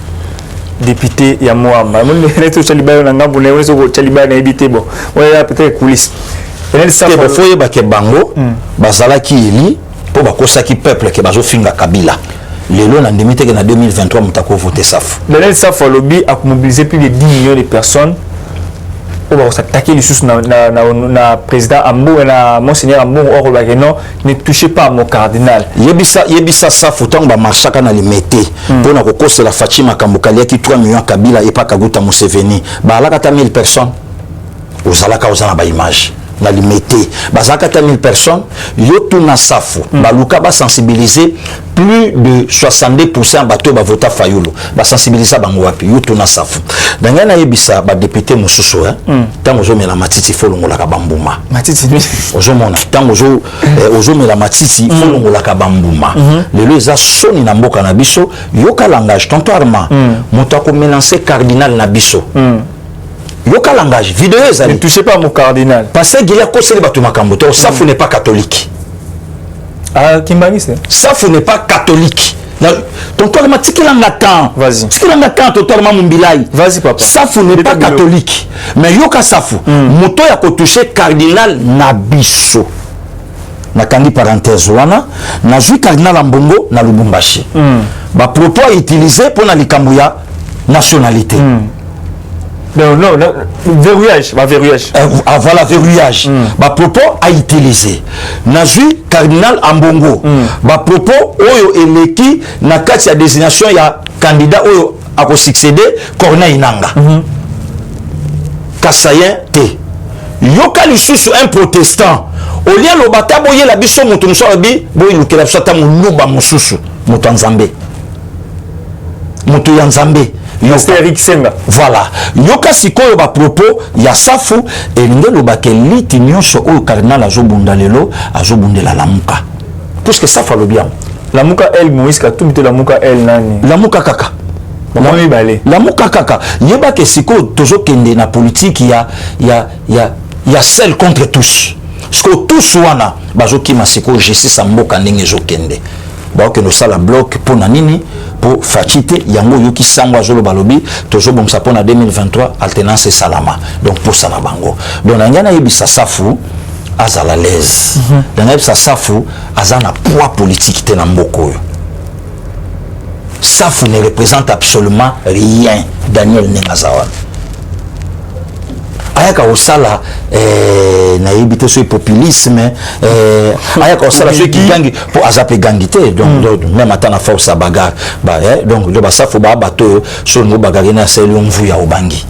député ya Moamba mon neto chaliba na ngambo ne weso chaliba na ebité bon ouais peut-être coulisses Daniel Saf il faut yeba ke bango bazala ki eli po bakosa ki peuple ke bazo finga Kabila lelo na ndimite ke na 2023 mutako voter Saf Daniel Saf lobby a mobilisé plus de 10 millions de personnes on s'attaquer les sous na président Ambo et na monseigneur Ambo or la non ne touchez pas à mon cardinal yebisa ça foutant ba marchaka na limité pour na kokosa la Fatima Kambukali qui 3 millions Kabila et pas Kaguta Museveni ba alaka ta 1000 personnes ozalaka ozana ba image na limité bazaka ta 1000 personnes yotu na safu baluka ba sensibiliser plus de 62% bato ba vota Fayulu ba sensibiliser bango wapi yotu na safu danga na yebisa ba député mususu tango zo mela matiti folongola ka bambuma matiti ozo mona tango ozo mela matiti folongola ka bambuma lelo eza soni na mboka na biso yoka langage tonton Armand moto ko mélanger cardinal na biso yoka langage vidéo ezali ne touchez pas à mon cardinal parce que il y a koseli bato makambo to Safu n'est pas catholique ah Kimbangi c'est Safu n'est pas catholique Tontoirement, tikilanga temps. Vas-y. Tikilanga temps, tontoirement Mumbilai. Vas-y, papa. Safu n'est pas catholique. Mais yoka Safu. Moto ya ko touché cardinal Nabiso. Nakandi parenthèse wana. Na joué cardinal Ambongo na Lubumbashi. Ba propos à utiliser pour na likambuya nationalité. Non, verrouillage, verrouillage. Voilà, verrouillage. Ba propos à utiliser. Nazui cardinal Ambongo. Ba propos oyo eleki na kati ya désignation ya candidat oyo a ko succéder Corneille Nanga. Kassayen te. Yoka lisusu un protestant. Au lieu lo bata boye la biso mutu muso bi boye lukela sata munuba mususu mutu nzambe. Mutu ya nzambe. Eric Senga. Voilà. Yoka sikoyo ba propos ya Safu elinge lo bakeli nyonso o cardinal azobunda lelo azobundela lamuka. Puisque Safu lo bien. Lamuka el Moïse ka tumite lamuka el nani. Lamuka kaka. Mami balé. Lamuka kaka. Yeba ke sikoyo tozo kende na politique ya celle contre tous. Parce que tous wana bazoki masiko justice mboka ndenge ezokende. Ba que nous ça la bloc pour nanini pour faciliter yango yoki sangwa zolo balobi tozo bomsa pona 2023 alternance salama. Donc pour ça na bango. Donc ngana yebisa Safu azala l'aise. Ngana yebisa Safu azana poids politique te na mboko yo. Safu ne représente absolument rien. Daniel Nengazawa. Ayaka osala na yebite so populisme ayaka osala so ki gangi pour azape gangité donc même ata na force bagarre donc le basa fo ba bato so ngo bagarre na sel mvu ya obangi.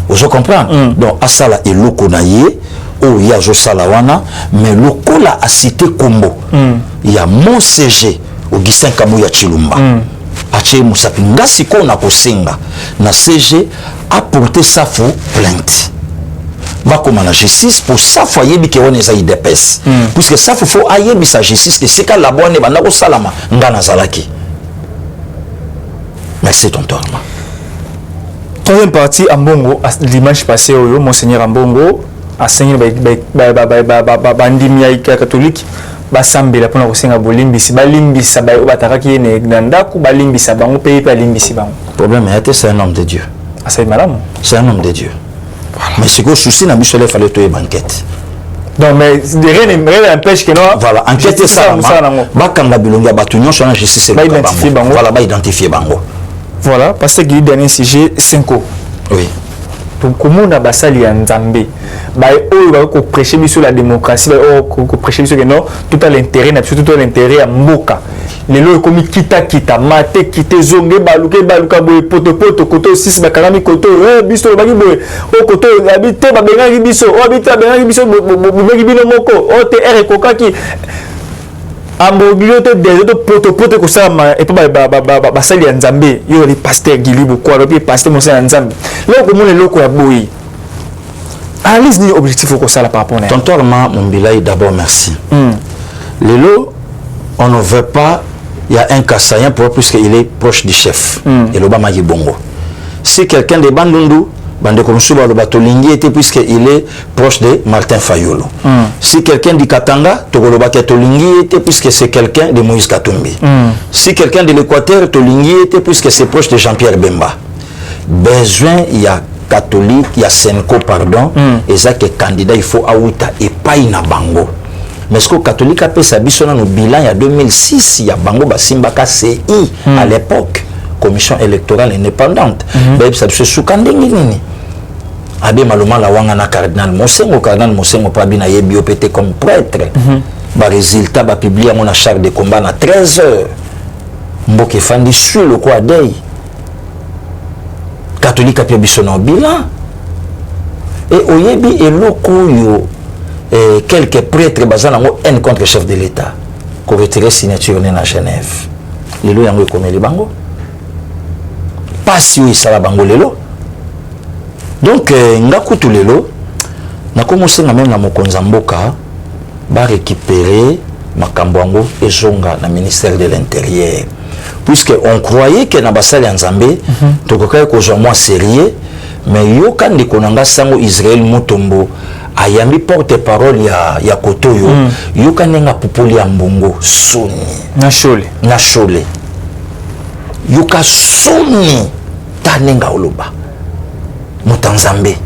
Vous comprenez? Donc asala eloko na ye o ya zo sala wana mais lokola a cité kombo ya mon CG Augustin Kabuya Chilumba. Ache Moussapi ngasi ko na kosenga na CG a porté Safu plainte. Va comme la justice pour Safu ayebi ke wona za IDPS. Puisque Safu faut ayebi sa justice que c'est ka la bonne banda ko salama ngana zalaki. Merci tonton. Troisième partie Ambongo dimanche passé oyo monseigneur Ambongo a signé bandimia catholique basambela pona kosenga bolimbisi balimbisa ba batakaki ne ndandaku balimbisa bango pe balimbisi bango. Problème est c'est un homme de Dieu. Ah c'est madame. C'est un homme de Dieu. Voilà. Mais c'est que souci n'a mis il fallait tuer banquette. Donc mais rien n'empêche que non. Voilà, enquête ça. Ba kanga bilonga batunyo sur la justice ba identifier bango. Voilà, ba identifier bango. Voilà, parce que le dernier sujet 5 ans. Oui. Donc comment on a basali en Zambie bah eux va prêcher sur la démocratie bah prêcher sur que non tout à l'intérêt tout à l'intérêt à Mboka les lois comme kita mate kite zonge baluka boy poto koto 6 bakalami koto biso baki boy o koto habite ba benga biso o habite benga biso bobeki bino moko o TR kokaki ambogilo te des autres poto ko sama et pas basali ya Nzambe yo les pasteurs Gilibu quoi le pasteur Monseigneur Nzambe là comme les locaux ya boy analyse ni objectif ko sala par rapport à tonton Mumbilai d'abord merci lelo on ne veut pas il y a un Kassayen pour puisqu'il est proche du chef et l'Obama yi bongo si quelqu'un de Bandundu Bande comme Souba le bateau Lingui était puisqu'il est proche de Martin Fayolo. Si quelqu'un du Katanga, Togoloba Lingui était puisque c'est quelqu'un de Moïse Katumbi. Si quelqu'un de l'Équateur, Tolingui était puisque c'est proche de Jean-Pierre Bemba. Besoin, il y a catholique, il y a Senko, pardon, et ça que candidat, il faut Aouta et pas na Bango. Mais ce que le catholique a fait sa biso dans le bilan, il y a 2006, il y a Bango Basimbaka CI à l'époque. Commission électorale indépendante. Ça se soukandingi nini. Abe maloma la wanga na cardinal Mosengo pa bina yebi opété comme prêtre. Ba résultat ba publié mon charte de combat na 13h. Mboke fandi sur le quoi day. Catholique a pi bisono bilan. Et oyebi eloko yo quelques prêtres bazana ngo haine contre le chef de l'État. Ko retirer signature na Genève. Lelo yango ko meli bango. Pas si ça la bango lelo. Donc ngakutu lelo na commencé même na mokonza mboka ba récupérer makambo yango ezonga na ministère de l'Intérieur puisque on croyait que na basali nzambe to kokay ko moins sérieux mais yoka ndeko nanga sango Israël Mutombo ayambi porte-parole ya Kotoyo yoka nenga popoli ya mbongo soni na shole yoka soni tanenga oloba mutanzambe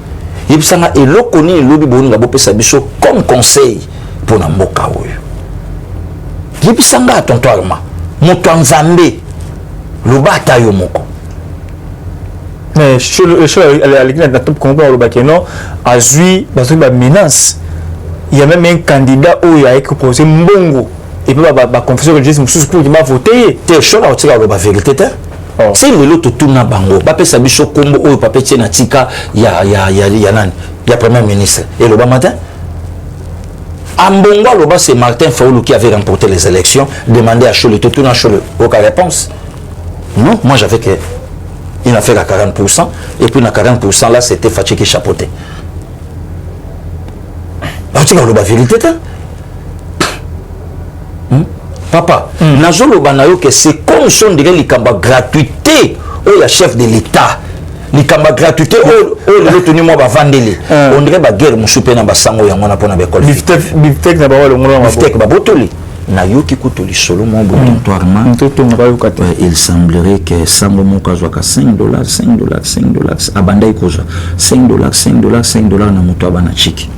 yebisanga eloko ni lobi boninga bopesa biso comme conseil pour na mboka oyo yebisanga tonto Arma mutanzambe loba tayo moko mais l'équipe de top combat au Bakeno a joué parce que menace il y a même un candidat où il a proposé Mbongo et puis ba confession que Jésus sous pour qu'il va voter te chola au tika ba vérité te c'est le lot tout na bango ba pesa biso kombo o papa tina tika ya nani ya premier ministre et le matin Ambongo Loba, c'est Martin Faoulou qui avait remporté les élections, demandé à Chole, tout à Chole, aucune réponse. Non, moi j'avais que une affaire à 40%, et puis à 40% là c'était Fatih qui chapeautait. Tu as la vérité, papa, Nazo Loba Nayo que c'est comme si on dirait les cambas gratuité au chef de l'État. Les cambas gratuité au le tenu moi va vendre on dirait ba guerre musupé na basango ya ngona pona bekol. Biftek na ba ngona biftek ba botoli. Nayoki kutoli solo mon bontontoirement. Il semblerait que sango moka zwaka $5 abanda ikoza $5 na moto abana chiki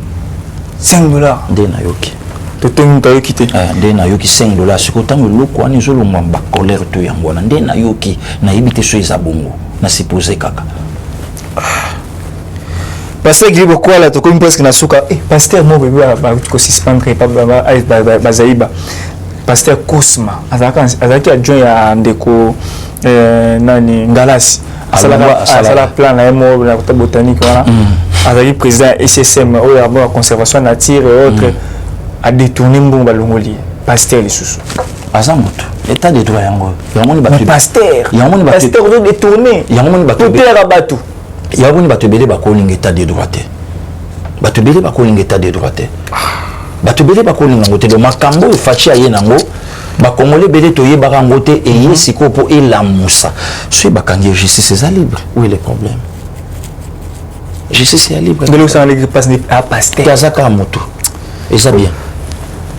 $5 de nayoki totengi tayoki te de nayoki $5 sikotango loko ani zolo mamba colère to yango na de nayoki na yibite so ezabongo na supposé kaka Pasteur Gribo quoi là tokomi presque na suka pasteur mo bébé ba ko suspendre ba Zaïba pasteur Cosma azaki adjoint ya ndeko nani Ngalasi asala plan na mo na côté botanique voilà azaki président SSM au ya conservation nature et autres a détourné mbongo longoli pasteur lisusu azamoto état de droit yango yamoni batu pasteur veut détourner yamoni batu terre batu yamoni batu belé bakolinga état de droit te batu belé bakolinga état de droit te batu belé bakolinga ngote de makambo fachi aye nango bakongolé belé toye barango te et yesiko po elamusa so bakangi justice est libre où est le problème justice est libre de l'autre les passe à pasteur kazaka moto et ça bien.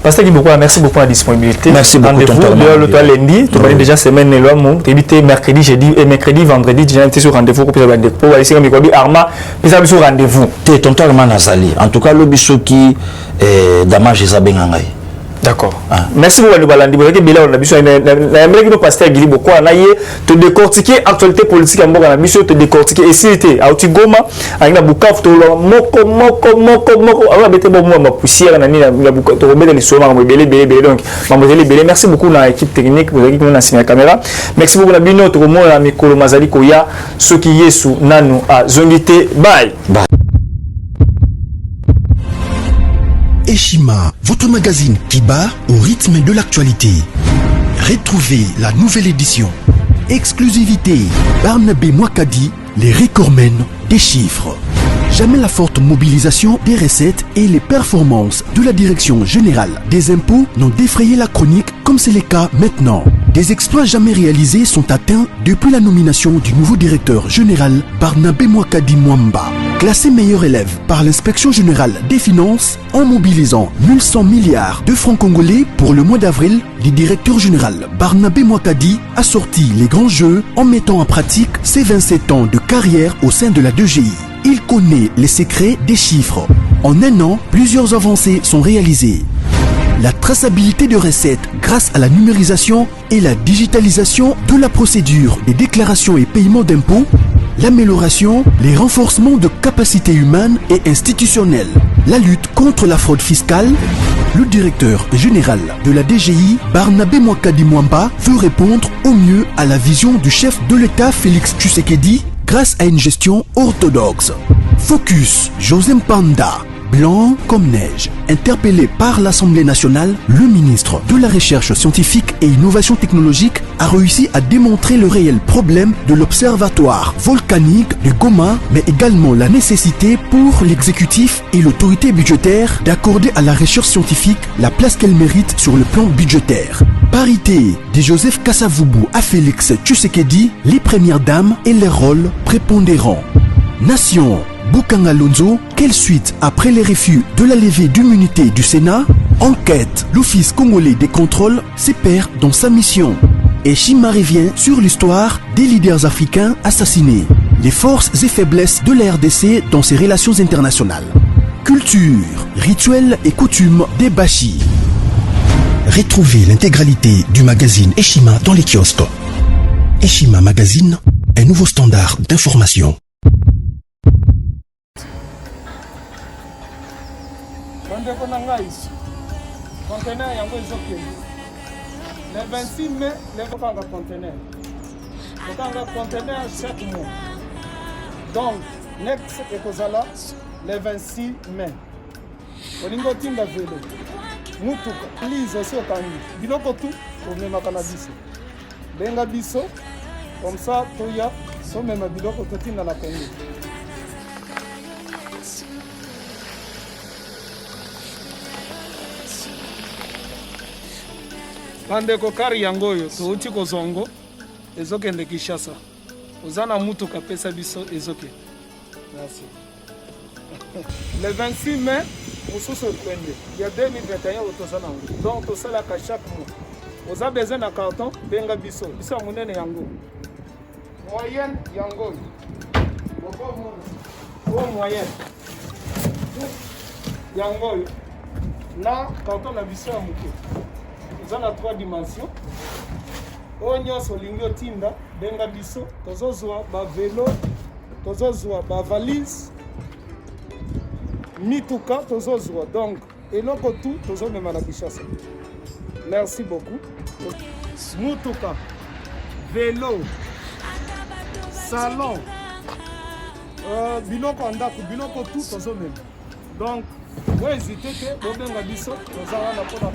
Pasteur Gibo, merci beaucoup pour la disponibilité. Merci beaucoup. Rendez-vous le toit lundi, tu vas déjà semaine là mon éviter mercredi, jeudi et mercredi, vendredi, déjà été sur rendez-vous pour aller sur Mikodi Arma, puis ça sur rendez-vous. T'es tonton Arma Nazali. En tout cas le biso qui damage Zabengangai. D'accord. Merci beaucoup de balandi. Vous avez bien on a biso na Amérique no pasteur Gibo quoi na yé te décortiquer actualité politique en Boga na biso te décortiquer et c'était à Otigoma avec na Bukavu to moko alors bete bon moi poussière na ni na Bukavu to remettre les soins belé donc mademoiselle belé merci beaucoup na équipe technique vous avez qui na la caméra merci beaucoup na bino to mo na mikolo mazali koya soki yesu nanu a zongité bye. Eshima, votre magazine qui bat au rythme de l'actualité. Retrouvez la nouvelle édition. Exclusivité, Barnabé Mwakadi, les recordmen des chiffres. Jamais la forte mobilisation des recettes et les performances de la Direction générale des impôts n'ont défrayé la chronique comme c'est le cas maintenant. Des exploits jamais réalisés sont atteints depuis la nomination du nouveau directeur général Barnabé Mwakadi Mwamba. Classé meilleur élève par l'inspection générale des finances en mobilisant 1100 milliards de francs congolais pour le mois d'avril, le directeur général Barnabé Mwakadi a sorti les grands jeux en mettant en pratique ses 27 ans de carrière au sein de la DGI. Il connaît les secrets des chiffres. En un an, plusieurs avancées sont réalisées. La traçabilité de recettes grâce à la numérisation et la digitalisation de la procédure des déclarations et paiements d'impôts, l'amélioration, les renforcements de capacités humaines et institutionnelles, la lutte contre la fraude fiscale. Le directeur général de la DGI, Barnabé Mwakadi Mwamba, veut répondre au mieux à la vision du chef de l'État Félix Tshisekedi grâce à une gestion orthodoxe. Focus, José Mpanda, blanc comme neige. Interpellé par l'Assemblée nationale, le ministre de la Recherche scientifique et innovation technologique a réussi à démontrer le réel problème de l'observatoire volcanique de Goma, mais également la nécessité pour l'exécutif et l'autorité budgétaire d'accorder à la recherche scientifique la place qu'elle mérite sur le plan budgétaire. Parité de Joseph Kasavubu à Félix Tshisekedi, les premières dames et les rôles prépondérants. Nation, Boukanga Lonzo, quelle suite après les refus de la levée d'immunité du Sénat? Enquête, l'Office congolais des contrôles se perd dans sa mission. Et Chima revient sur l'histoire des leaders africains assassinés, les forces et faiblesses de la RDC dans ses relations internationales. Culture, rituels et coutumes des Bashi. Retrouvez l'intégralité du magazine Eshima dans les kiosques. Eshima Magazine, un nouveau standard d'information. Le 26 mai, les conteneurs. Conteneur chaque mois. Donc, next ekozala le 26 mai. Olingo tinga velo. Mutuka. Lise aussi otangi. Biloko tout pour même cannabis. Benga biso. Comme ça, toya, so même biloko to tinga na Congo. Bandeko kari yango oyo touti kozongo ezokende Kinshasa. Ozana mutuka pesa biso ezoke. Merci. Le 26 mai, mosusu ekwende. Ya 2021 otozana ngo. Donc tosala ka chaque mois. Oza besoin na carton benga biso. Biso munene yango. Moyenne yango oyo. Bon moyenne. Yango oyo. Na carton na biso ya muke. Nous avons 3 dimensions. Onyo solingo tinda benga biso tozozwa ba vélo, tozozwa ba valise, mituka tozozwa. Donc eloko tout tozomema na Kinshasa. Merci beaucoup. Mutuka, vélo, salon, biloko ndako, biloko tout tozomema. Donc vous hésitez que bobenga biso tozala na pona